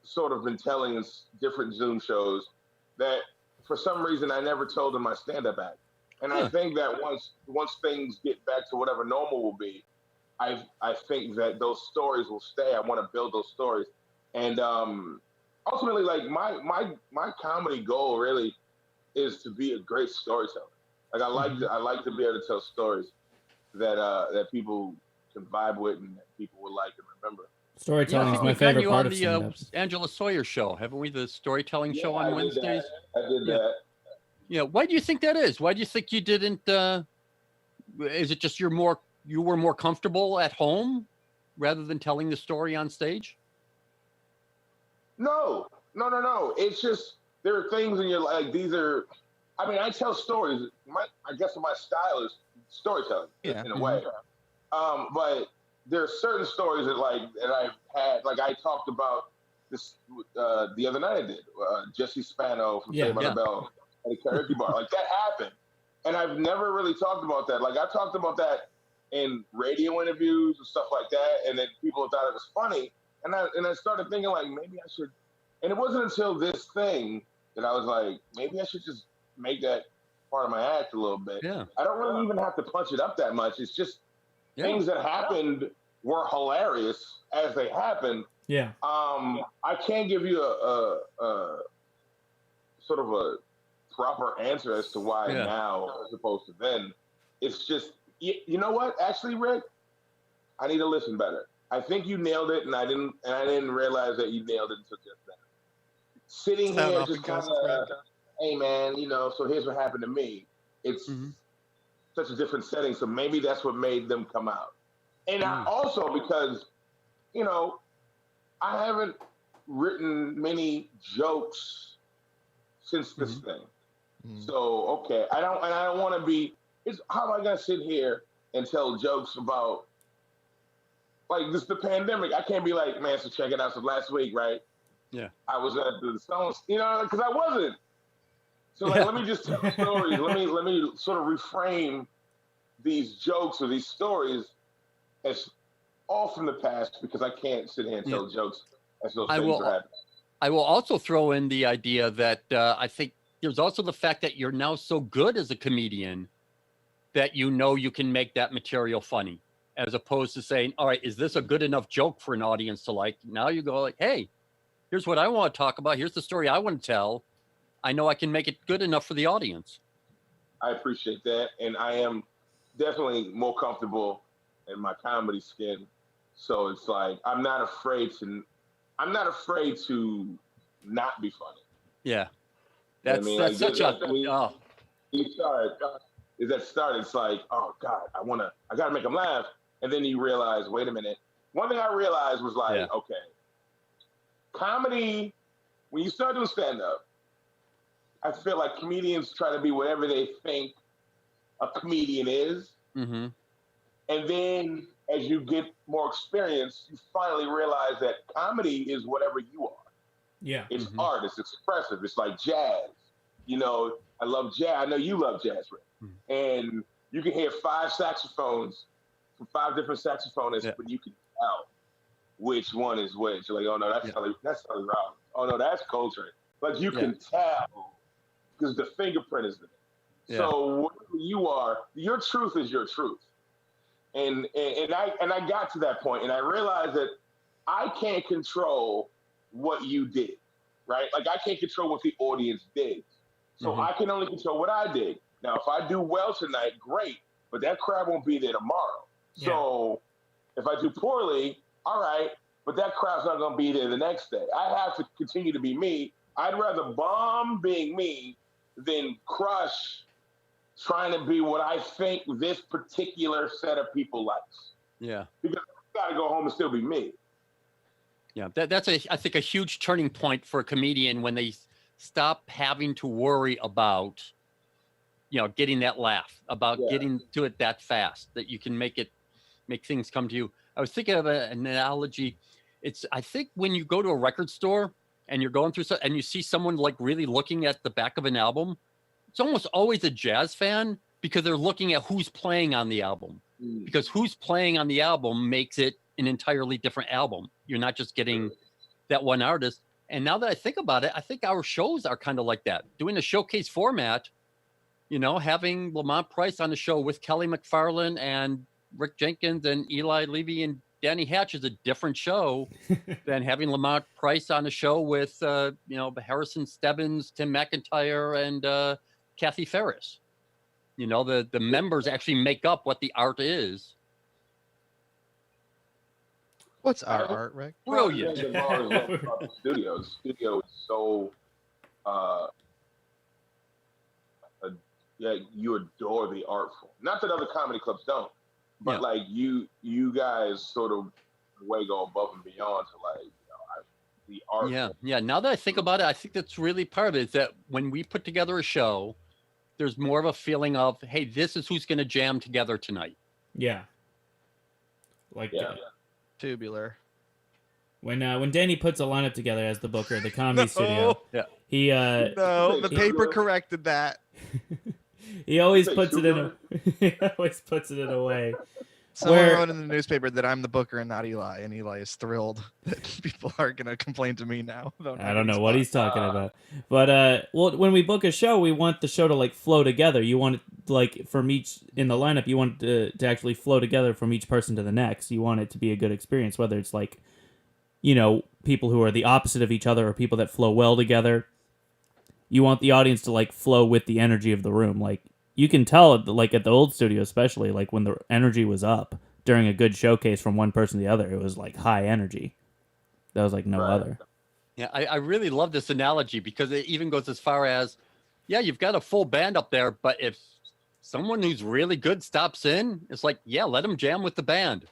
sort of been telling in different Zoom shows that for some reason I never told in my stand-up act. And I think that once things get back to whatever normal will be, I think that those stories will stay. I want to build those stories. And ultimately, like my comedy goal really is to be a great storyteller. Like I like to be able to tell stories that people can vibe with and that people will like and remember. Storytelling is my favorite part of stand-ups. Angela Sawyer show, haven't we? The storytelling show on Wednesdays. I did that. Yeah. Why do you think that is? Why do you think you didn't? Is it just you were more comfortable at home rather than telling the story on stage? No. It's just there are things in your like these are. I mean, I tell stories. I guess my style is storytelling in a way. But there are certain stories that I've had. Like I talked about this the other night. I did Jesse Spano from Saved by the Bell at a karaoke bar. Like that happened, and I've never really talked about that. Like I talked about that in radio interviews and stuff like that, and then people thought it was funny. And I started thinking like maybe I should. And it wasn't until this thing that I was like maybe I should just make that part of my act a little bit. Yeah. I don't really even have to punch it up that much. It's just things that happened were hilarious as they happened. Yeah. I can't give you a sort of a proper answer as to why now as opposed to then. It's just you know what? Actually, Rick, I need to listen better. I think you nailed it, and I didn't realize that you nailed it until just then. Sitting here just kind of, hey man, so here's what happened to me. It's such a different setting, so maybe that's what made them come out. And I also because, I haven't written many jokes since this thing. So I don't want to be. How am I gonna sit here and tell jokes about like this the pandemic? I can't be like, man, so check it out. So last week, right? Yeah. I was at the Stones, because I wasn't. So let me just tell stories. Let me sort of reframe these jokes or these stories as all from the past because I can't sit here and tell jokes as those things are happening. I will also throw in the idea that I think there's also the fact that you're now so good as a comedian that you can make that material funny, as opposed to saying, all right, is this a good enough joke for an audience to like? Now you go like, hey, here's what I want to talk about. Here's the story I want to tell. I know I can make it good enough for the audience. I appreciate that. And I am definitely more comfortable in my comedy skin. So it's like, I'm not afraid to not be funny. Yeah. That's such a, it's like, oh God, I got to make them laugh. And then you realize, wait a minute. One thing I realized was like, okay, comedy, when you start doing stand-up, I feel like comedians try to be whatever they think a comedian is. Mm-hmm. And then as you get more experience, you finally realize that comedy is whatever you are. Yeah. It's art, it's expressive, it's like jazz. I love jazz. I know you love jazz, Rick. And you can hear 5 saxophones from 5 different saxophonists, but you can tell which one is which. You're like, oh no, that's Charlie Robbins. Oh no, that's Coltrane. Like you can tell because the fingerprint is there. So whatever you are, your truth is your truth. And I got to that point and I realized that I can't control what you did, right? Like I can't control what the audience did. So I can only control what I did. Now, if I do well tonight, great, but that crowd won't be there tomorrow. Yeah. So if I do poorly, all right, but that crowd's not going to be there the next day. I have to continue to be me. I'd rather bomb being me than crush trying to be what I think this particular set of people likes. Yeah. Because I got to go home and still be me. Yeah, that's I think a huge turning point for a comedian when they stop having to worry about, getting that laugh, about getting to it that fast, that you can make things come to you. I was thinking of an analogy. I think when you go to a record store and you're going through and you see someone like really looking at the back of an album, it's almost always a jazz fan because they're looking at who's playing on the album. Because who's playing on the album makes it an entirely different album. You're not just getting that one artist. And now that I think about it, I think our shows are kind of like that. Doing a showcase format, having Lamont Price on the show with Kelly McFarland and Rick Jenkins and Eli Levy and Danny Hatch is a different show than having Lamont Price on the show with, Harrison Stebbins, Tim McIntyre, and Kathy Ferris. The members actually make up what the art is. What's our art, Rick? Brilliant. The studio is so, you adore the art form. Not that other comedy clubs don't, but like you guys sort of way go above and beyond to the art. Yeah, form. yeah. Now that I think about it, I think that's really part of it. Is that when we put together a show, there's more of a feeling of, hey, this is who's going to jam together tonight. Yeah. Tubular. When Danny puts a lineup together as the booker at the Comedy Studio, he the paper corrected that. he always puts it in a way. Someone wrote in the newspaper that I'm the booker and not Eli, and Eli is thrilled that people are going to complain to me now. I don't know what he's talking about. But when we book a show, we want the show to flow together. You want it, from each in the lineup, you want it to actually flow together from each person to the next. You want it to be a good experience, whether it's people who are the opposite of each other or people that flow well together. You want the audience to flow with the energy of the room. You can tell at the old studio, especially when the energy was up during a good showcase from one person to the other, it was high energy. That was no other. Yeah, I really love this analogy because it even goes as far as, you've got a full band up there, but if someone who's really good stops in, it's let them jam with the band.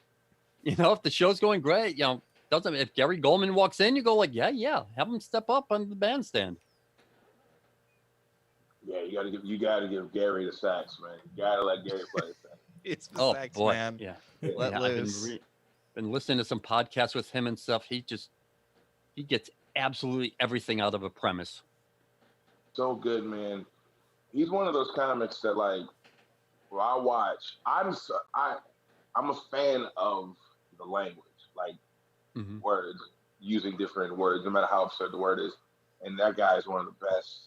If the show's going great, if Gary Goldman walks in, you go have him step up on the bandstand. Yeah, you gotta give Gary the sax, man. You gotta let Gary play the sax. It's the sax, boy. man. Yeah. Let loose. I've been listening to some podcasts with him and stuff. He gets absolutely everything out of a premise. So good, man. He's one of those comics that when I watch, I'm a fan of the language, words, using different words, no matter how absurd the word is. And that guy is one of the best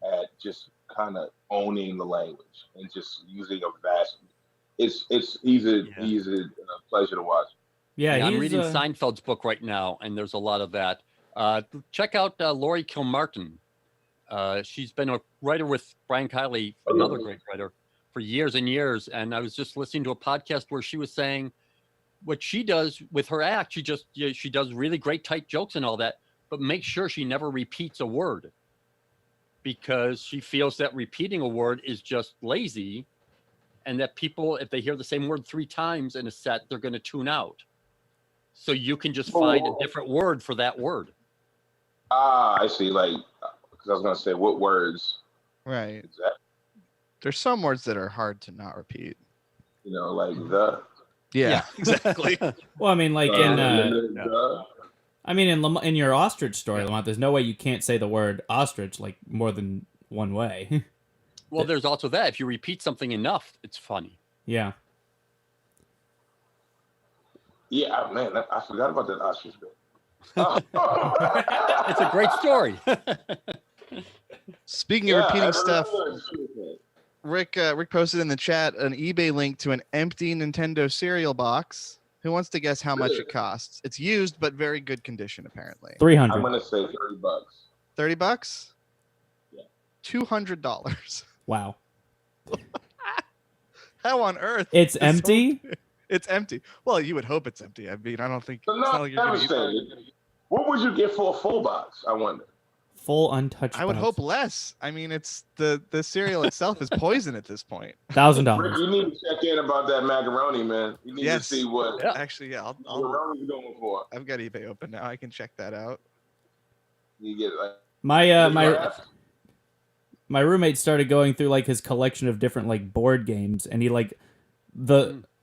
at just kind of owning the language and just using a vast. He's a pleasure to watch. Yeah, I'm reading Seinfeld's book right now, and there's a lot of that. Check out Laurie Kilmartin. She's been a writer with Brian Kiley, another great writer, for years and years. And I was just listening to a podcast where she was saying what she does with her act. She does really great tight jokes and all that, but make sure she never repeats a word, because she feels that repeating a word is just lazy, and that people, if they hear the same word 3 times in a set, they're going to tune out. So you can just find a different word for that word. I see. Because I was going to say, what words? Right. Exactly. There's some words that are hard to not repeat. The. Yeah, exactly. Well, I mean, in your ostrich story, Lamont, there's no way you can't say the word ostrich more than one way. Well, there's also that. If you repeat something enough, it's funny. Yeah. Yeah, man, I forgot about that ostrich bit. It's a great story. Speaking of repeating stuff, Rick posted in the chat an eBay link to an empty Nintendo cereal box. Who wants to guess how much it costs? It's used, but very good condition, apparently. $300. I'm gonna say $30. $30? Yeah. $200. Wow. How on earth? It's is empty? someone- It's empty. Well, you would hope it's empty. I mean, I don't think So it's not now like you're I gonna eat that. understand. What would you get for a full box? I wonder. Full untouched I would box. hope less. I mean, it's the cereal itself is poison at this point. Rick, $1,000. you need to check in about that macaroni, man. You need Yes. to see what Yeah. Actually, yeah, macaroni's going for. I've got eBay open now. I can check that out. You get like My roommate started going through like his collection of different like board games, and he like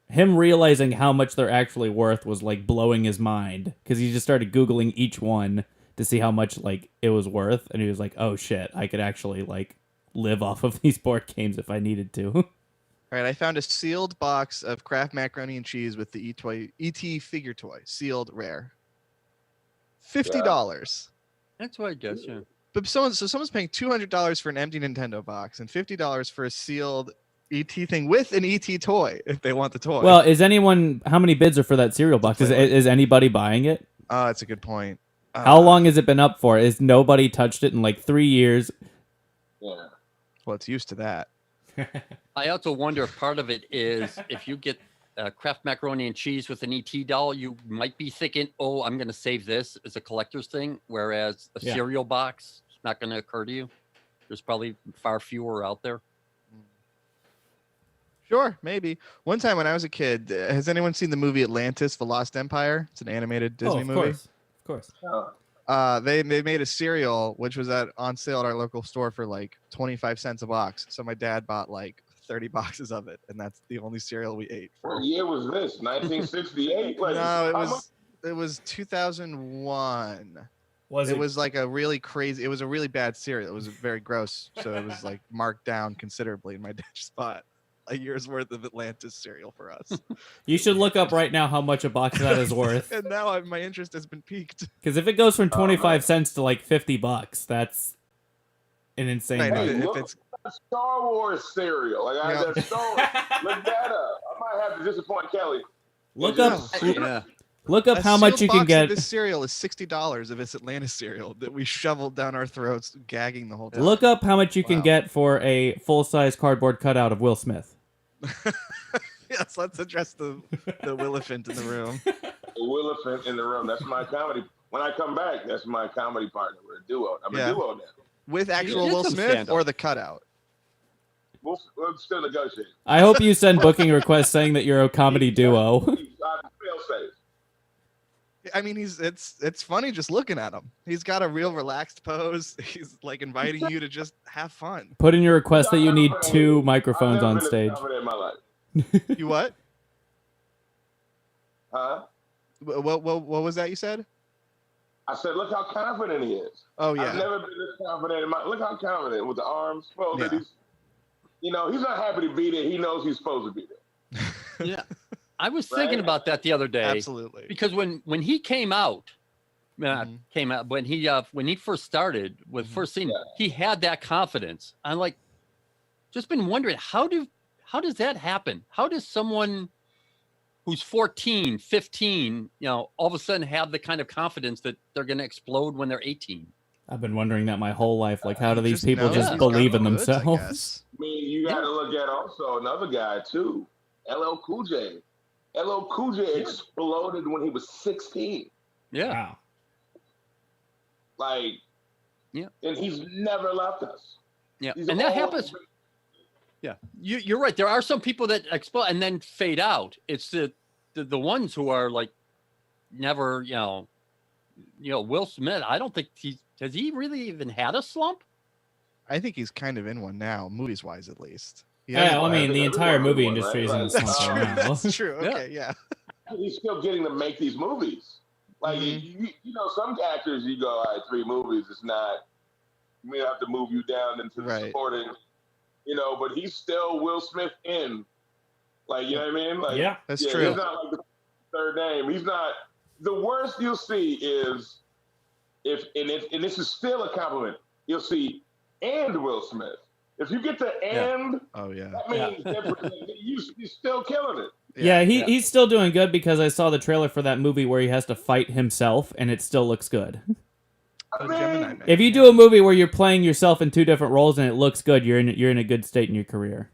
him realizing how much they're actually worth was like blowing his mind, because he just started Googling each one to see how much like it was worth, and he was like, oh shit, I could actually like live off of these board games if I needed to. All right, I found a sealed box of Kraft macaroni and cheese with the ET figure toy, sealed rare. $50. That's what I guess. Yeah. But someone's paying $200 for an empty Nintendo box and $50 for a sealed ET thing with an ET toy if they want the toy. Well, how many bids are for that cereal box? Is anybody buying it? Oh, that's a good point. How long has it been up for? Is nobody touched it in like 3 years? yeah. Well, it's used to that. I also wonder if part of it is if you get Kraft macaroni and cheese with an ET doll, you might be thinking, oh, I'm going to save this as a collector's thing. Whereas a cereal box is not going to occur to you. There's probably far fewer out there. Sure, maybe. One time when I was a kid, has anyone seen the movie Atlantis: The Lost Empire? It's an animated Disney movie. Of course. They made a cereal which was on sale at our local store for like 25 cents a box. So my dad bought like 30 boxes of it, and that's the only cereal we ate. What year was this? 1968? Like, No, it was 2001. It was like a really crazy. It was a really bad cereal. It was very gross, so it was like marked down considerably. And my dad just bought a year's worth of Atlantis cereal for us. You should look up right now how much a box of that is worth. And now my interest has been piqued. Because if it goes from 25 cents to like $50, that's an insane Right, number. if look it's at Star Wars cereal. Like, Yeah. look that up. I might have to disappoint Kelly. Look Yeah. up a how much sealed you can box get. of this cereal is $60 of this Atlantis cereal that we shoveled down our throats, gagging the whole time. Look up how much you can Wow. get for a full-size cardboard cutout of Will Smith. Yes, let's address the Willifant in the room. The Willifant in the room. That's my comedy. When I come back, that's my comedy partner. We're a duo. I'm Yeah. a duo now. With actual did Will some Smith stand-up. or the cutout? We'll still negotiate. I hope you send booking requests saying that you're a comedy duo. Fail safe. I mean, it's funny just looking at him. He's got a real relaxed pose. He's like inviting you to just have fun. Put in your request that you need 2 microphones I've never on been stage. as confident in my life. You what? Huh? What was that you said? I said, look how confident he is. Oh I've yeah. never been this confident in my. Look how confident with the arms folded. Yeah. He's not happy to be there. He knows he's supposed to be there. Yeah. I was thinking Right? about that the other day. Absolutely. Because when he came out, Mhm. when he first started with Mhm. first scene, Yeah. he had that confidence. I'm like, just been wondering how does that happen? How does someone who's 14, 15, all of a sudden have the kind of confidence that they're going to explode when they're 18? I've been wondering that my whole life. Like, how do these Just people knows just he's believe got in the goods, I themselves? guess. I mean, you got to look at also another guy too, LL Cool J. LL Cool J exploded when he was 16. Yeah. Wow. Like, Yeah. and he's never left us. Yeah. He's And that always happens. Yeah. You're right. There are some people that explode and then fade out. It's the ones who are like never, Will Smith. I don't think has he really even had a slump? I think he's kind of in one now, movies wise at least. He Yeah, hasn't- I mean, the entire movie industry is in a Right? slump that's true. right now. That's true. Okay, yeah. He's still getting to make these movies. Like, Mhm. some actors, you go, all right, 3 movies, it's not, we have to move you down into the Right. supporting, but he's still Will Smith in. Like, you know what I mean? Like, Yeah. That's yeah, true. He's not like the third name. He's not, the worst you'll see is, and this is still a compliment, you'll see, and Will Smith. If you get the and, Oh yeah. that means you're still killing it. Yeah, he's still doing good, because I saw the trailer for that movie where he has to fight himself, and it still looks good. I Gemini mean, Man. If you do a movie where you're playing yourself in 2 different roles and it looks good, you're in a good state in your career.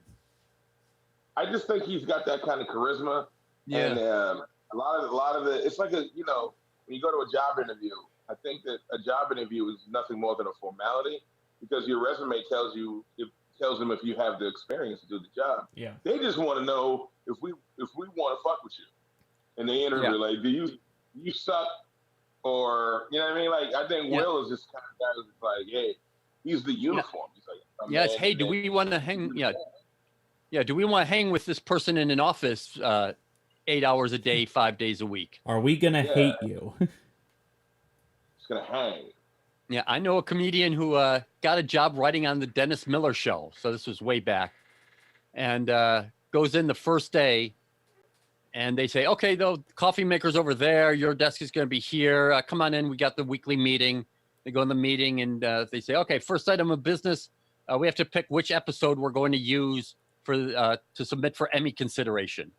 I just think he's got that kind of charisma. Yeah. And a lot of the, it's like when you go to a job interview, I think that a job interview is nothing more than a formality because your resume tells them if you have the experience to do the job. Yeah. They just want to know if we want to fuck with you. And they interview like, do you suck? Or you know what I mean? Like I think Will is just kind of guy who's like, hey, he's the uniform. He's like, yes. Hey, do we want to hang? Yeah. Do we want to hang with this person in an office 8 hours a day, 5 days a week? Are we gonna hate you? It's gonna hang. Yeah, I know a comedian who got a job writing on the Dennis Miller Show. So this was way back, and goes in the first day. And they say, okay, the coffee maker's over there. Your desk is going to be here. Come on in. We got the weekly meeting. They go in the meeting and they say, okay, first item of business. We have to pick which episode we're going to use to submit for Emmy consideration.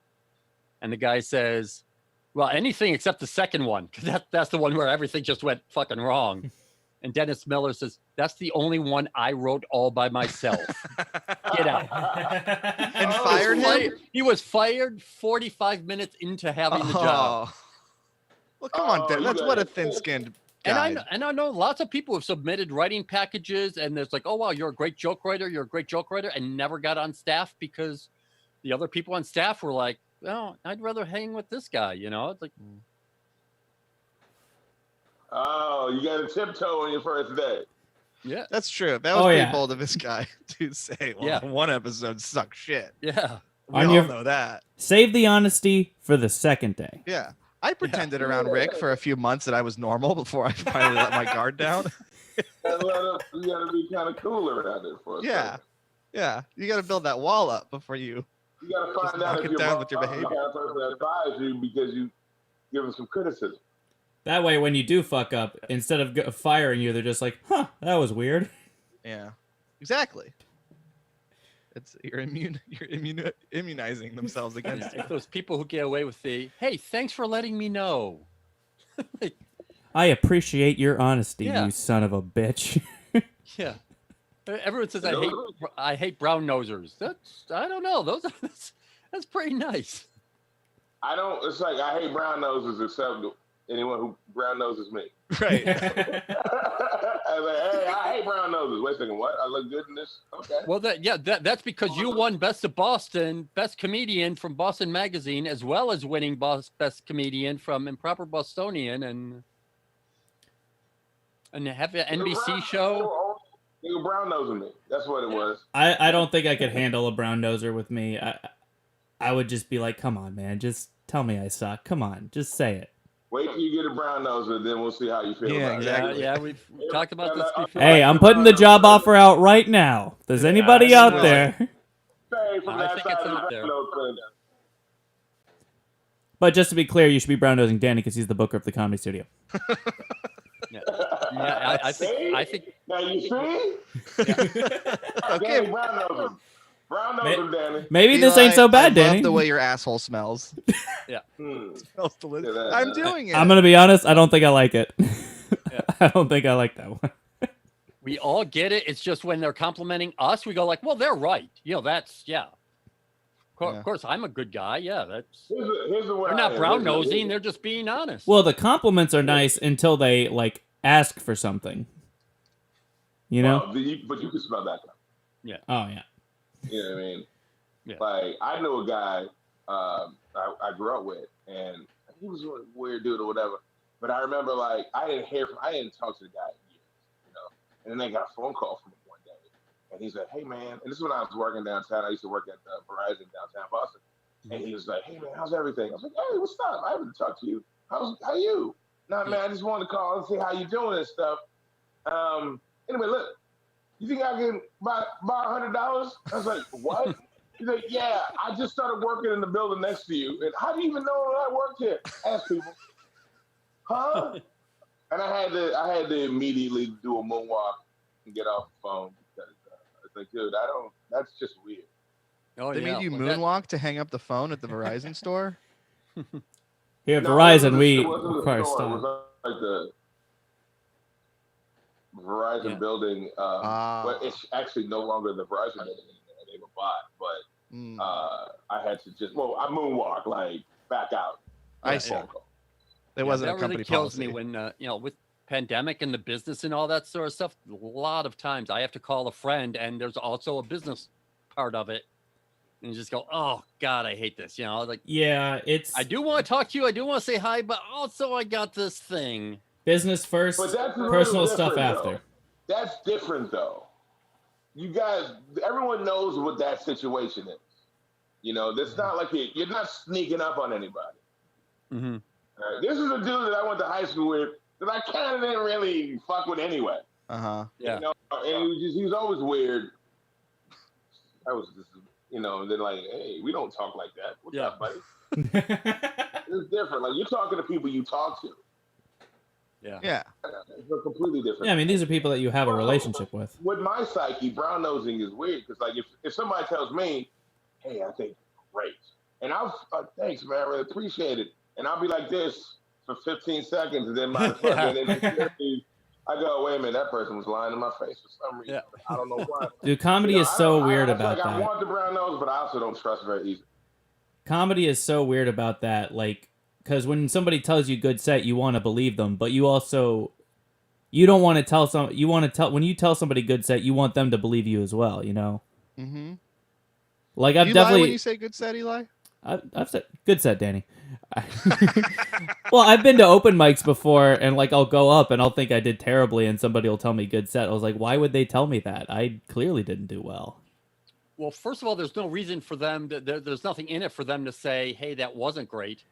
And the guy says, well, anything except the second one. Because that's the one where everything just went fucking wrong. And Dennis Miller says, that's the only one I wrote all by myself. Get out. And fired him? He was fired 45 minutes into having the job. Well, come on, Dan. That's what a thin-skinned guy. And I know lots of people have submitted writing packages, and it's like, oh, wow, you're a great joke writer. You're a great joke writer, and never got on staff because the other people on staff were like, well, I'd rather hang with this guy, you know? It's like... Oh, you got a tiptoe on your first day. Yeah, that's true. That was pretty bold of this guy to say. Well, one episode sucks shit. Yeah, we all know that. Save the honesty for the second day. Yeah, I pretended around Rick for a few months that I was normal before I finally let my guard down. You gotta be kind of cool around it for a second. Yeah. You gotta build that wall up before you. You gotta find out if you're down with your behavior. The person that fires you because you give them some criticism. That way, when you do fuck up, instead of firing you, they're just like, huh, that was weird. Yeah, exactly. You're immunizing themselves against it. Those people who get away with the, hey, thanks for letting me know. I appreciate your honesty, you son of a bitch. Yeah. Everyone says I hate brown nosers. I don't know. That's pretty nice. It's like I hate brown nosers except anyone who brown noses me. Right. I was like, hey, I hate brown noses. Wait a second, what? I look good in this? Okay. Well, that's because you won Best of Boston, Best Comedian from Boston Magazine, as well as winning Best Comedian from Improper Bostonian, and have an NBC show. You brown nosing me. That's what it was. I don't think I could handle a brown noser with me. I would just be like, come on, man, just tell me I suck. Come on, just say it. Wait till you get a brown noser, then we'll see how you feel about exactly. it. Yeah, we've talked about this before. Hey, I'm putting the job offer out right now. There's anybody out there? I think it's out there. But just to be clear, you should be brown nosing Danny because he's the booker of the Comedy Studio. I think. Now you see? Okay, brown nose, Danny. Maybe this ain't so bad, I Danny. love the way your asshole smells. Yeah. Smells delicious. I'm doing it. I'm gonna be honest. I don't think I like it. I don't think I like that one. We all get it. It's just when they're complimenting us, we go like, "Well, they're right." You know, that's Of course, I'm a good guy. Yeah, that's. They're not brown nosing. They're just being honest. Well, the compliments are nice until they like ask for something. You know. But you can smell that. Yeah. Oh yeah. You know what I mean? Yeah. Like I knew a guy I grew up with, and he was a weird dude or whatever. But I remember like I didn't talk to the guy in years, you know. And then I got a phone call from him one day, and he said, "Hey man," and this is when I was working downtown. I used to work at Verizon downtown Boston, and he was like, "Hey man, how's everything?" I was like, "Hey, what's up? I haven't talked to you. How you?" "Nah, man, I just wanted to call and see how you doing and stuff." Anyway, look. You think I can buy $100? I was like, what? He's like, yeah, I just started working in the building next to you. And how do you even know I worked here? Ask people. Huh? And I had to immediately do a moonwalk and get off the phone because it's like, dude, that's just weird. Oh, they made you moonwalk to hang up the phone at the Verizon store? Here at Verizon, we require stop. It was like the Verizon building, but it's actually no longer the Verizon building anymore. They were bought, but Mm, I had to I moonwalk, like back out. I see. Yeah. It wasn't that a company really kills policy. me when with pandemic and the business and all that sort of stuff. A lot of times I have to call a friend, and there's also a business part of it, and you just go, "Oh God, I hate this." Like Yeah, it's I do want to talk to you, I do want to say hi, but also I got this thing. business But first, that's a little personal stuff different, after. though. That's different, though. You guys, everyone knows what that situation is. It's not like you're not sneaking up on anybody. Mm-hmm. This is a dude that I went to high school with that I kind of didn't really fuck with anyway. Yeah. And he was always weird. I was just, and then like, hey, we don't talk like that. What's up, buddy? It's different. Like, you're talking to people you talk to. Yeah. It's a completely different. Yeah, I mean, these are people that you have a relationship with. With my psyche, brown nosing is weird because, like, if somebody tells me, hey, I think great, and I'll thanks, man, I really appreciate it, and I'll be like this for 15 seconds, and then my fucking insecurities, I go, wait a minute, that person was lying in my face for some reason. Yeah. I don't know why. Dude, comedy is so weird about I that. want the brown nose, but I also don't trust very easily. Comedy is so weird about that, like, because when somebody tells you good set, you want to believe them, but you don't want to tell when you tell somebody good set, you want them to believe you as well, Mm-hmm. Like, Do I've you definitely lie when you say good set, Eli? I've said good set, Danny. Well, I've been to open mics before, and like I'll go up and I'll think I did terribly, and somebody will tell me good set. I was like, why would they tell me that? I clearly didn't do well. Well, first of all, there's no reason for them there's nothing in it for them to say, hey, that wasn't great.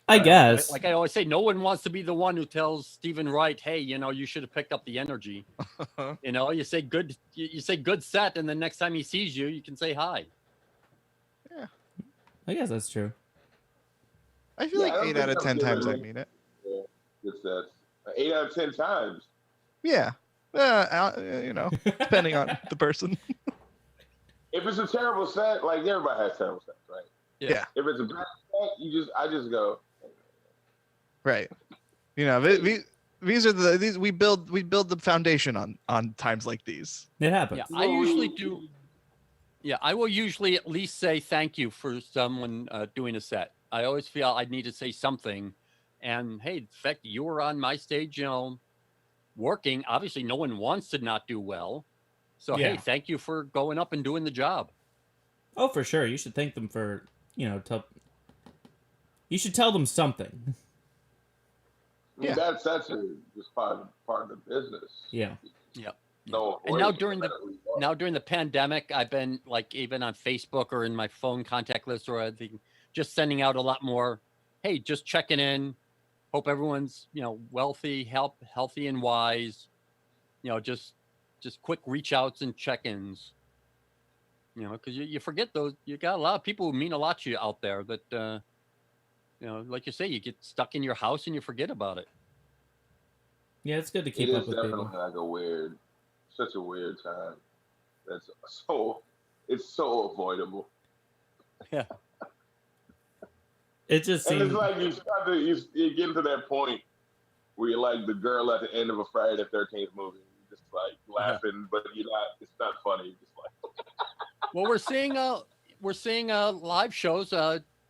I guess. Like I always say, no one wants to be the one who tells Stephen Wright, hey, you should have picked up the energy. You say good set, and the next time he sees you, you can say hi. Yeah. I guess that's true. I feel like 8 out of 10 times I mean it. Yeah, good sets. 8 out of 10 times. Yeah. Depending on the person. If it's a terrible set, like everybody has terrible sets, right? Yeah. If it's a bad set, I just go. Right. These are we build the foundation on times like these. It happens. Yeah, I usually do. Yeah, I will usually at least say thank you for someone doing a set. I always feel I need to say something. And hey, the fact that you were on my stage, working, obviously no one wants to not do well. So, hey, thank you for going up and doing the job. Oh, for sure. You should thank them for, you should tell them something. Yeah, that's just part of the business. Yeah. Yeah. No, and now during the pandemic, I've been like even on Facebook or in my phone contact list or anything, just sending out a lot more. Hey, just checking in. Hope everyone's wealthy, healthy and wise. Just quick reach outs and check-ins. Because you forget those. You got a lot of people who mean a lot to you out there that like you say, you get stuck in your house and you forget about it. Yeah, it's good to keep up with people. It is definitely like such a weird time. It's so avoidable. Yeah. It just seems. And it's like you get to that point where you're like the girl at the end of a Friday the 13th movie. You're just like laughing, but you're not. It's not funny. You're just like. Well, we're seeing live shows.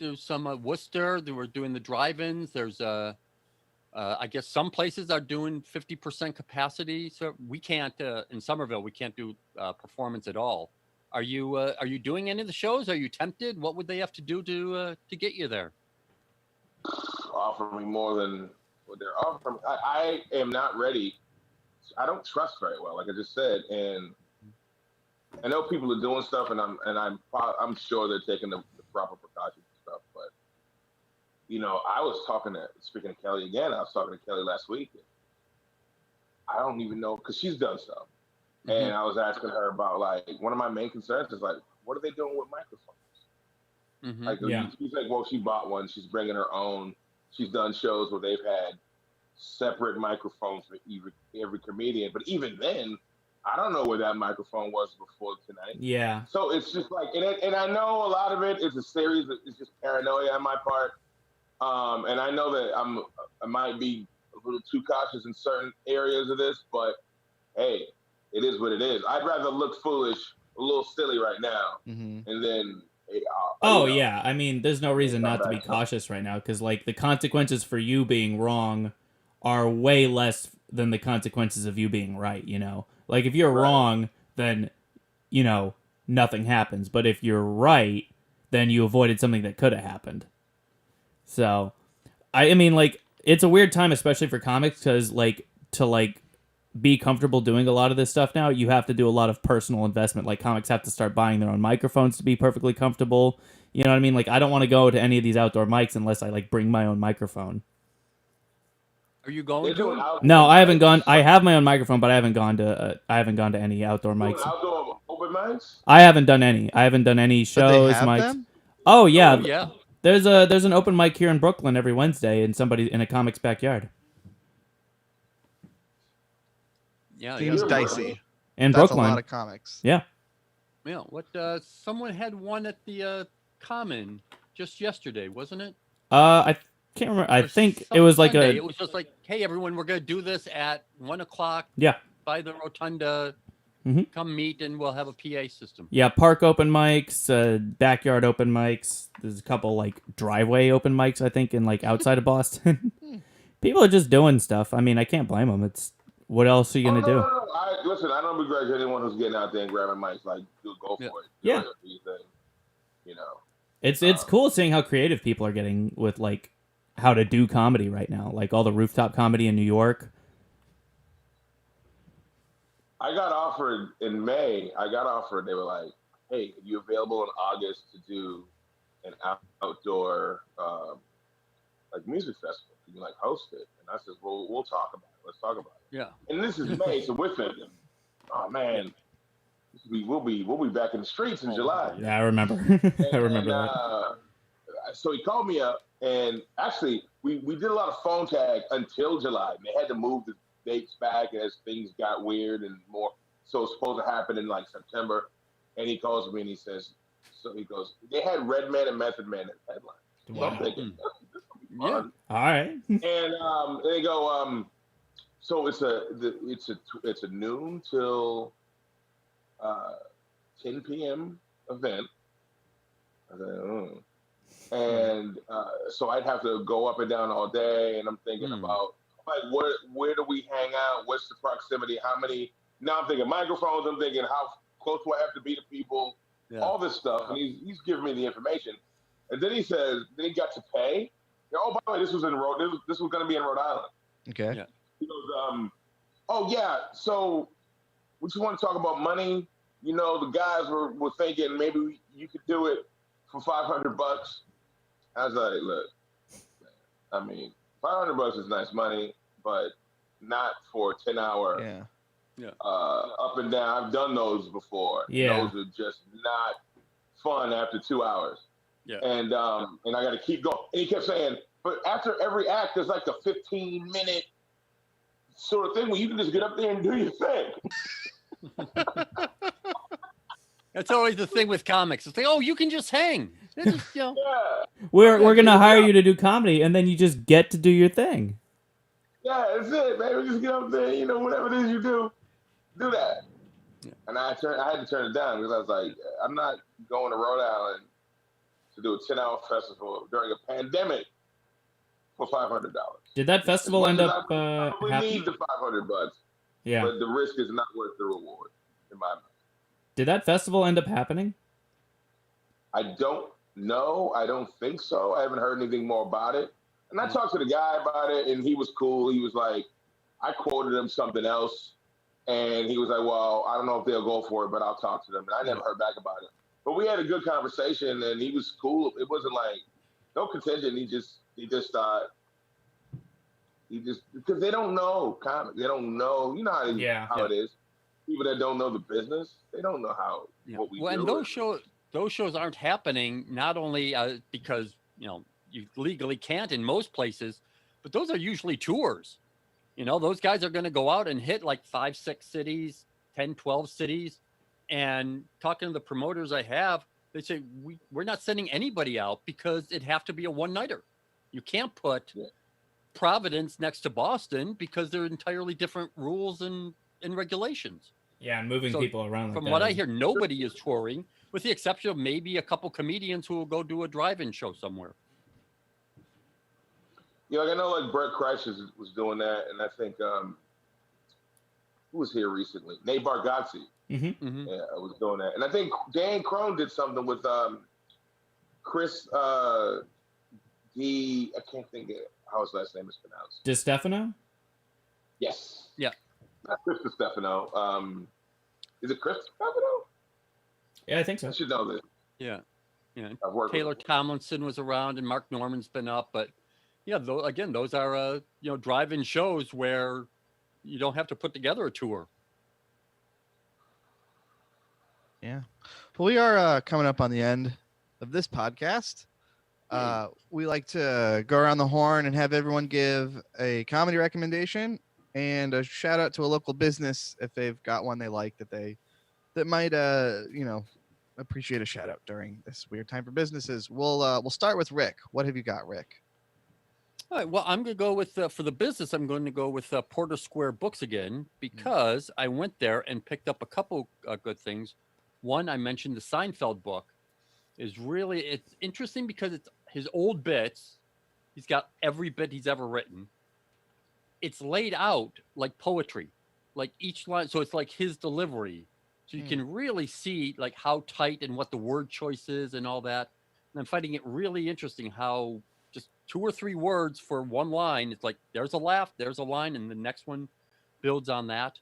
There's some Worcester. They were doing the drive-ins. There's I guess some places are doing 50% capacity. So we can't in Somerville. We can't do performance at all. Are you doing any of the shows? Are you tempted? What would they have to do to get you there? Offer me more than what they're offering. I am not ready. I don't trust very well, like I just said, and I know people are doing stuff, and I'm sure they're taking the proper precautions and stuff. But I was speaking to Kelly again. I was talking to Kelly last week. I don't even know because she's done stuff, and I was asking her about like one of my main concerns is like, what are they doing with microphones? Like, she's like, well, she bought one. She's bringing her own. She's done shows where they've had separate microphones for every comedian. But even then, I don't know where that microphone was before tonight. Yeah. So it's just like, and I know a lot of it is a series. It's just paranoia on my part. And I know that I might be a little too cautious in certain areas of this, but hey, it is what it is. I'd rather look foolish a little silly right now, Mm-hmm. and then. Oh yeah, I mean, there's no reason not to be back. cautious right now because like the consequences for you being wrong are way less than the consequences of you being right. You know, like if you're Right. wrong, then you know nothing happens. But if you're right, then you avoided something that could have happened. So, I mean, like it's a weird time, especially for comics, because like to like be comfortable doing a lot of this stuff now, you have to do a lot of personal investment. Like comics have to start buying their own microphones to be perfectly comfortable. You know what I mean? Like I don't want to go to any of these outdoor mics unless I like bring my own microphone. Are you going They're to doing it? outdoor No, I haven't mics. gone. I have my own microphone, but I haven't gone to any outdoor Doing mics. outdoor open mics. I haven't done any. I haven't done any But they shows, have mics. them? Oh yeah, Oh, yeah. there's an open mic here in Brooklyn every Wednesday in a comic's backyard. Yeah. Seems yeah. dicey. In That's Brooklyn. a lot of comics. Yeah. Yeah. What? Someone had one at the Common just yesterday, wasn't it? I can't remember. I Or think it some was like Sunday. a It was just like, hey, everyone, we're gonna do this at 1:00 yeah. by the rotunda. Mhm. Come meet, and we'll have a PA system. Yeah, park open mics, backyard open mics. There's a couple like driveway open mics, I think, in like outside of Boston. People are just doing stuff. I mean, I can't blame them. It's what else are you gonna do? No. Listen, I don't begrudge anyone who's getting out there and grabbing mics. Like, go for Yeah. it. Yeah. Do your thing. You know. It's cool seeing how creative people are getting with like how to do comedy right now. Like all the rooftop comedy in New York. I got offered in May. They were like, "Hey, are you available in August to do an outdoor like music festival? Can you like host it?" And I said, "Well, we'll talk about it. Let's talk about it." Yeah. And this is May, so we're thinking, "Oh man, we'll be back in the streets in July." Yeah, I remember. I remember that. So he called me up, and actually, we did a lot of phone tag until July. And they had to move the dates back as things got weird and more. So it's supposed to happen in like September. And he calls me and he says, he goes, they had Redman and Method Man as headlines. So I'm thinking, this will be fun. All right. And they go, so it's a noon till 10 p.m. event. I said, oh. And so I'd have to go up and down all day, and I'm thinking about like where do we hang out? What's the proximity? How many? Now I'm thinking microphones. I'm thinking how close do I have to be to people? Yeah. All this stuff, and he's giving me the information. And then he says, then he got to pay. Oh, by the way, this was going to be in Rhode Island. Okay. Yeah. He goes, oh yeah, so we just want to talk about money. You know, the guys were thinking maybe you could do it for $500. I was like, look, I mean, $500 is nice money, but not for a 10-hour up and down. I've done those before. Yeah. Those are just not fun after 2 hours. Yeah. And I got to keep going. And he kept saying, but after every act, there's like a 15-minute sort of thing where you can just get up there and do your thing. That's always the thing with comics. It's like, oh, you can just hang. Just, Yeah. We're gonna hire you to do comedy, and then you just get to do your thing. Yeah, that's it, man. Just get up there, you know, whatever it is you do that. Yeah. And I had to turn it down because I was like, I'm not going to Rhode Island to do a 10-hour festival during a pandemic for $500. Did that festival end up We happening? need the $500, Yeah. but the risk is not worth the reward, in my mind. Did that festival end up happening? I don't know. I don't think so. I haven't heard anything more about it. And I talked to the guy about it, and he was cool. He was like, I quoted him something else, and he was like, well, I don't know if they'll go for it, but I'll talk to them. And I never heard back about it. But we had a good conversation, and he was cool. It wasn't like no contention. He just thought because they don't know comics. They don't know. You know how it is. People that don't know the business, they don't know how what we do. And those shows aren't happening not only because you legally can't in most places, but those are usually tours. Those guys are going to go out and hit like 5, 6 cities, 10, 12 cities. And talking to the promoters I have, they say, we're not sending anybody out because it'd have to be a one-nighter. You can't put Providence next to Boston because they're entirely different rules and regulations. Yeah, moving So, people around. Like From that what I is- hear, nobody is touring, with the exception of maybe a couple comedians who will go do a drive-in show somewhere. Yeah, like I know like Brett Kreischer was doing that, and I think who was here recently? Nate Bargatze. Mhm. Mhm. Yeah, I was doing that, and I think Dan Crone did something with Chris I can't think of how his last name is pronounced. DiStefano? Yes. Yeah. Not Chris Stefano. Is it Chris Stefano? Yeah, I think so. I should know this. Yeah. Yeah. I've worked Taylor with him. Tomlinson was around, and Mark Norman's been up, but yeah, again, those are drive-in shows where you don't have to put together a tour. Yeah. Well, we are coming up on the end of this podcast. We like to go around the horn and have everyone give a comedy recommendation and a shout out to a local business if they've got one they like that might appreciate a shout out during this weird time for businesses. We'll start with Rick. What have you got, Rick? All right. Well, I'm going to go with for the business. I'm going to go with Porter Square Books again because I went there and picked up a couple good things. One, I mentioned the Seinfeld book it's interesting because it's his old bits. He's got every bit he's ever written. It's laid out like poetry, like each line. So it's like his delivery. So you can really see like how tight and what the word choice is and all that. And I'm finding it really interesting how just 2 or 3 words for one line. It's like, there's a laugh, there's a line, and the next one builds on that.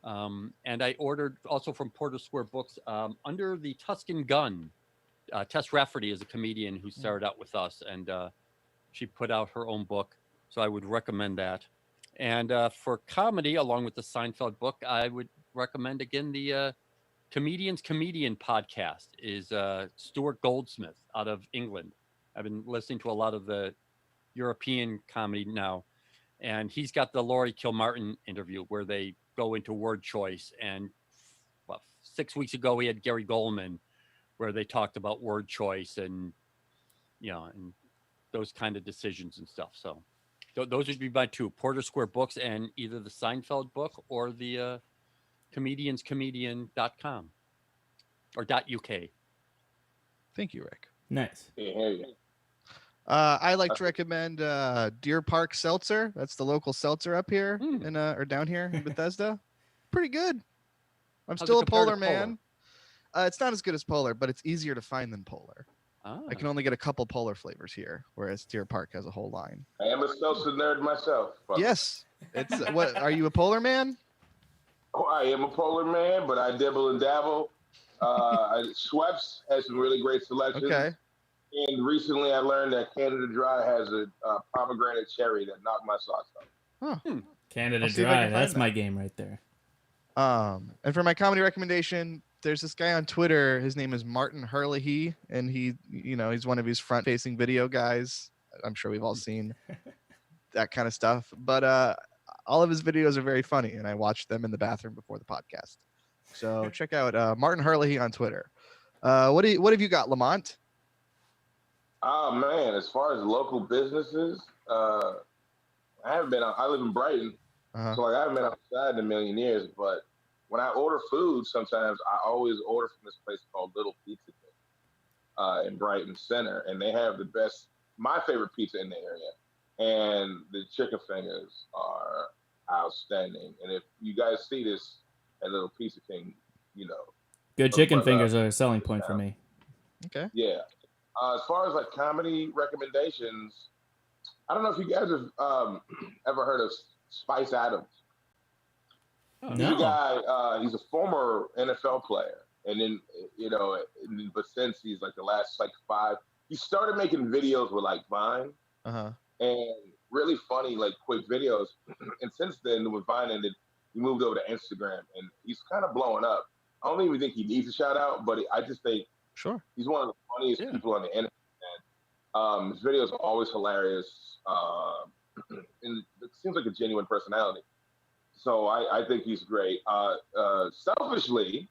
And I ordered also from Porter Square Books, Under the Tuscan Gun. Tess Rafferty is a comedian who started out with us, and she put out her own book. So I would recommend that. And for comedy, along with the Seinfeld book, I would recommend again the Comedian's Comedian podcast is Stuart Goldsmith out of England. I've been listening to a lot of the European comedy now, and he's got the Laurie Kilmartin interview where they go into word choice. And 6 weeks ago, he had Gary Goldman, where they talked about word choice and and those kind of decisions and stuff. So those would be my 2: Porter Square Books and either the Seinfeld book or the comedianscomedian.com or .uk. Thank you, Rick. Nice. Yeah, yeah. I like to recommend Deer Park Seltzer. That's the local seltzer up here or down here in Bethesda. Pretty good. I'm still a Polar man. It's not as good as Polar, but it's easier to find than Polar. I can only get a couple Polar flavors here, whereas Deer Park has a whole line. I am a seltzer nerd myself. But Yes. It's what are you a Polar man? Oh, I am a Polar man, but I dibble and dabble. Schweppes has some really great selections. Okay. And recently I learned that Canada Dry has a pomegranate cherry that knocked my socks off. Huh. Canada I'll see if I Dry. can find That's that. my game right there. And for my comedy recommendation, there's this guy on Twitter. His name is Martin Herlihy, and he's one of his front-facing video guys. I'm sure we've all seen that kind of stuff. But all of his videos are very funny, and I watched them in the bathroom before the podcast. So check out Martin Herlihy on Twitter. What have you got, Lamont? Oh man, as far as local businesses, I haven't been out. I live in Brighton, so like I haven't been outside in a million years. But when I order food, sometimes I always order from this place called Little Pizza King in Brighton Center, and they have my favorite pizza in the area, and the chicken fingers are outstanding. And if you guys see this at Little Pizza King, Good chicken fingers are a selling point for me. Okay. Yeah. As far as like comedy recommendations, I don't know if you guys have ever heard of Spice Adams. He's a guy. He's a former NFL player, and then but since he's like the last like 5, he started making videos with like Vine, and really funny like quick videos. And since then, with Vine ended, he moved over to Instagram, and he's kind of blowing up. I don't even think he needs a shout out, but I just think he's one of the funniest people on the internet. And his videos are always hilarious, and it seems like a genuine personality. So I think he's great. Selfishly,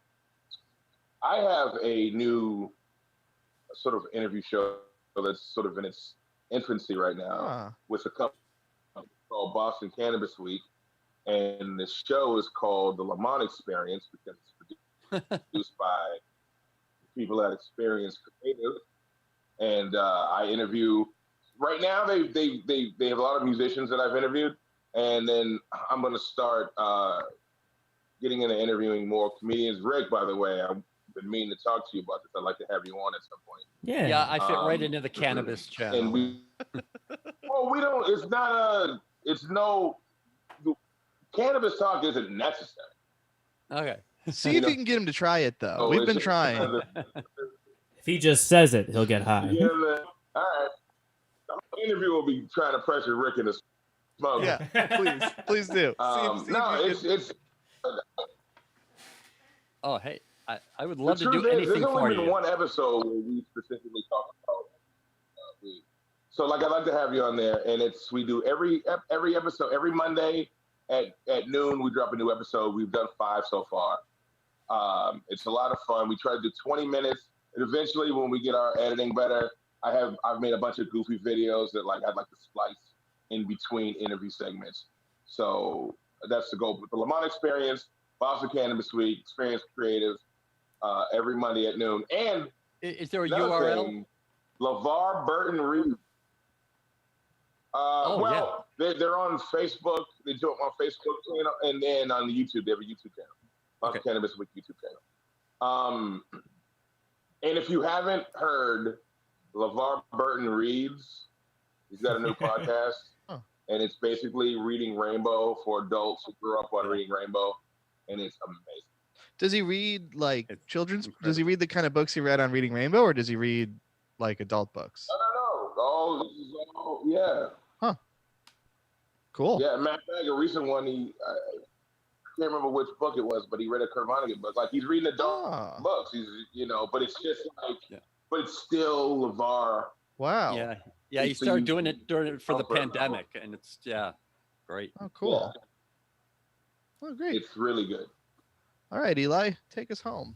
I have a new sort of interview show that's sort of in its infancy right now with a company called Boston Cannabis Week. and the show is called The Lamont Experience because it's produced by people that experience creative. And I interview. Right now, they have a lot of musicians that I've interviewed, and then I'm going to start getting into interviewing more comedians. Rick, by the way, I've been meaning to talk to you about this. I'd like to have you on at some point. Yeah. Yeah, I fit right into the cannabis channel. And we don't. It's not a. It's no. Cannabis talk isn't necessary. Okay. See if you can get him to try it, though. So We've it's been trying. If he just says it, he'll get high. Yeah, man. All right. The interview will be trying to pressure Rick into smoke. Yeah, please do. It's. Oh, hey, I would love to do There's anything for only been you. one episode where we specifically talk about weed. So, like, I'd like to have you on there, and we do every episode every Monday at noon. We drop a new episode. We've done 5 so far. It's a lot of fun. We try to do 20 minutes, and eventually, when we get our editing better, I've made a bunch of goofy videos that I'd like to splice in between interview segments. So that's the goal. With the Lamont Experience, Boston Cannabis Week, Experience Creative, every Monday at noon. And is there a URL? LeVar Burton Reed. They're on Facebook. They do it on Facebook channel, and then on the YouTube. They have a YouTube channel, Boston Cannabis Week YouTube channel. And if you haven't heard LeVar Burton Reads, he's got a new podcast, and it's basically reading Rainbow for adults who grew up on reading Rainbow, and it's amazing. Does he read It's children's? incredible. Does he read the kind of books he read on Reading Rainbow, or does he read adult books? No. This is all, yeah. Huh. Cool. Yeah, matter of fact, a recent one, I can't remember which book it was, but he read a Kurt Vonnegut book. He's reading adult books. He's, but it's just but it's still LeVar. Wow. Yeah. He started doing it for the pandemic, and it's great. Oh, cool. Yeah. Oh, great. It's really good. All right, Eli, take us home.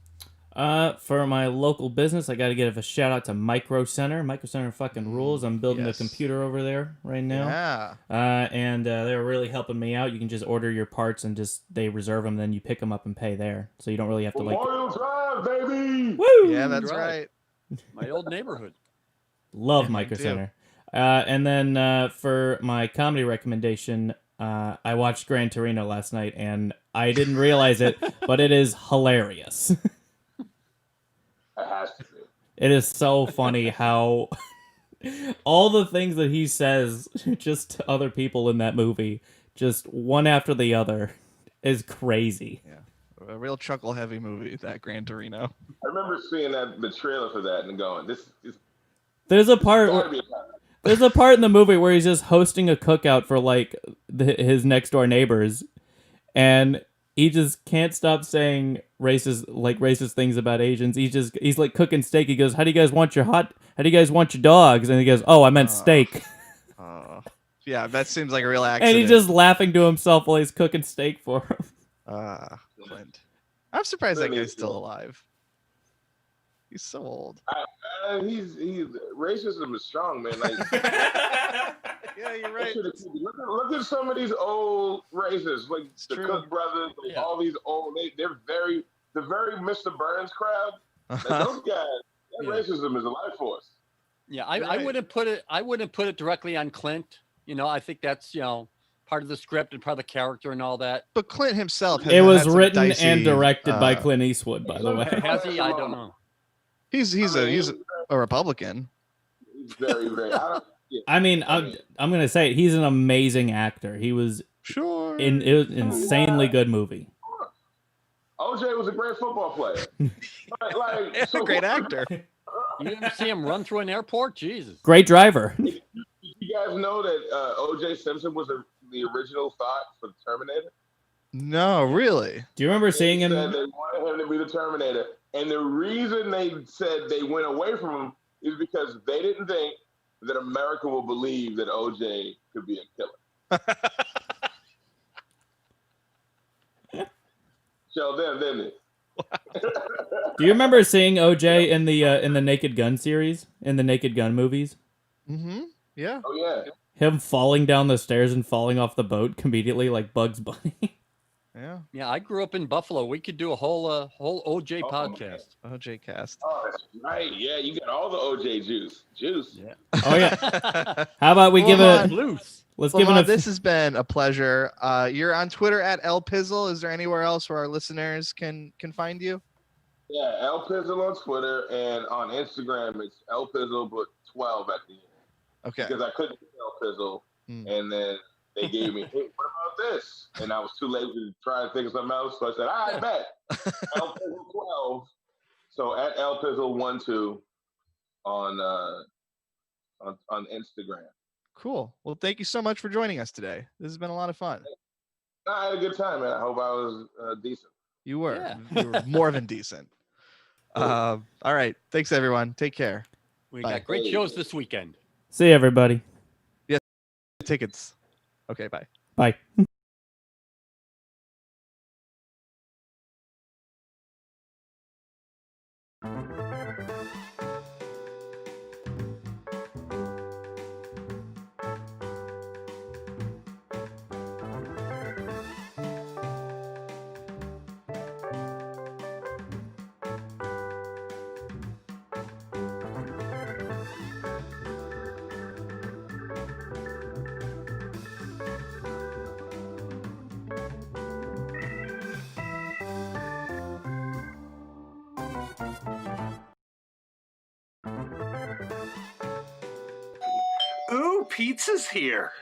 For my local business, I got to give a shout out to Micro Center. Micro Center fucking rules. I'm building a computer over there right now. Yeah. And they're really helping me out. You can just order your parts and they reserve them, then you pick them up and pay there. So you don't really have to Memorial Drive, baby. Woo! Yeah, that's right. My old neighborhood. Love Micro Center. And then for my comedy recommendation, I watched Gran Torino last night, and I didn't realize it, but it is hilarious. It has to be. It is so funny how all the things that he says just to other people in that movie, just one after the other, is crazy. Yeah. A real chuckle-heavy movie, that Gran Torino. I remember seeing the trailer for that and going, "This is." There's a part in the movie where he's just hosting a cookout for his next door neighbors, and he just can't stop saying racist things about Asians. He's like cooking steak. He goes, "How do you guys want your dogs?" And he goes, "Oh, I meant steak." Yeah, that seems like a real accident. And he's just laughing to himself while he's cooking steak for him. Clint. I'm surprised that guy's still alive. He's so old. He's racism is strong, man. Yeah, you're right. Look at some of these old racists, like It's the true. Cook brothers, all these old. They're very Mr. Burns crowd. Those guys, that racism is a life force. Yeah, I wouldn't put it directly on Clint. I think that's part of the script and part of the character and all that. But Clint himself has It was had some written dicey, and directed by Clint Eastwood, by the way. Has he? I don't know. He's a Republican. He's very, very. I mean, I'm gonna say it, he's an amazing actor. He was Sure. it was an insanely good movie. OJ was a great football player. He's a great actor. You didn't see him run through an airport? Jesus. Great driver. You guys know that OJ Simpson was the original thought for the Terminator? No, really. Do you remember seeing him? They wanted him to be the Terminator. And the reason they said they went away from him is because they didn't think that America will believe that OJ could be a killer. So then Do you remember seeing OJ in the Naked Gun series, in the Naked Gun movies? Mm-hmm. Yeah. Oh yeah. him falling down the stairs and falling off the boat immediately like Bugs Bunny. Yeah. Yeah, I grew up in Buffalo. We could do a whole OJ podcast. OJ cast. Oh, that's right. Yeah, you got all the OJ juice. Yeah. Oh yeah. How about we give Lamont, it? Loose. Let's give it Lamont, a. this has been a pleasure. You're on Twitter at LPizzle. Is there anywhere else where our listeners can find you? Yeah, El Pizzle on Twitter, and on Instagram it's El Pizzle, but 12 at the end. Okay. Because I couldn't El Pizzle, and then they gave me, hey, what about this? And I was too lazy to try and think of something else, so I said, I bet El Pizzle 12. So at El Pizzle 12 on Instagram. Cool. Well, thank you so much for joining us today. This has been a lot of fun. I had a good time, man. I hope I was decent. You were. Yeah. You were more than decent. All right. Thanks, everyone. Take care. We Bye. got great shows this weekend. See you, everybody. Tickets. Okay, bye. Bye. Ooh, pizza's here.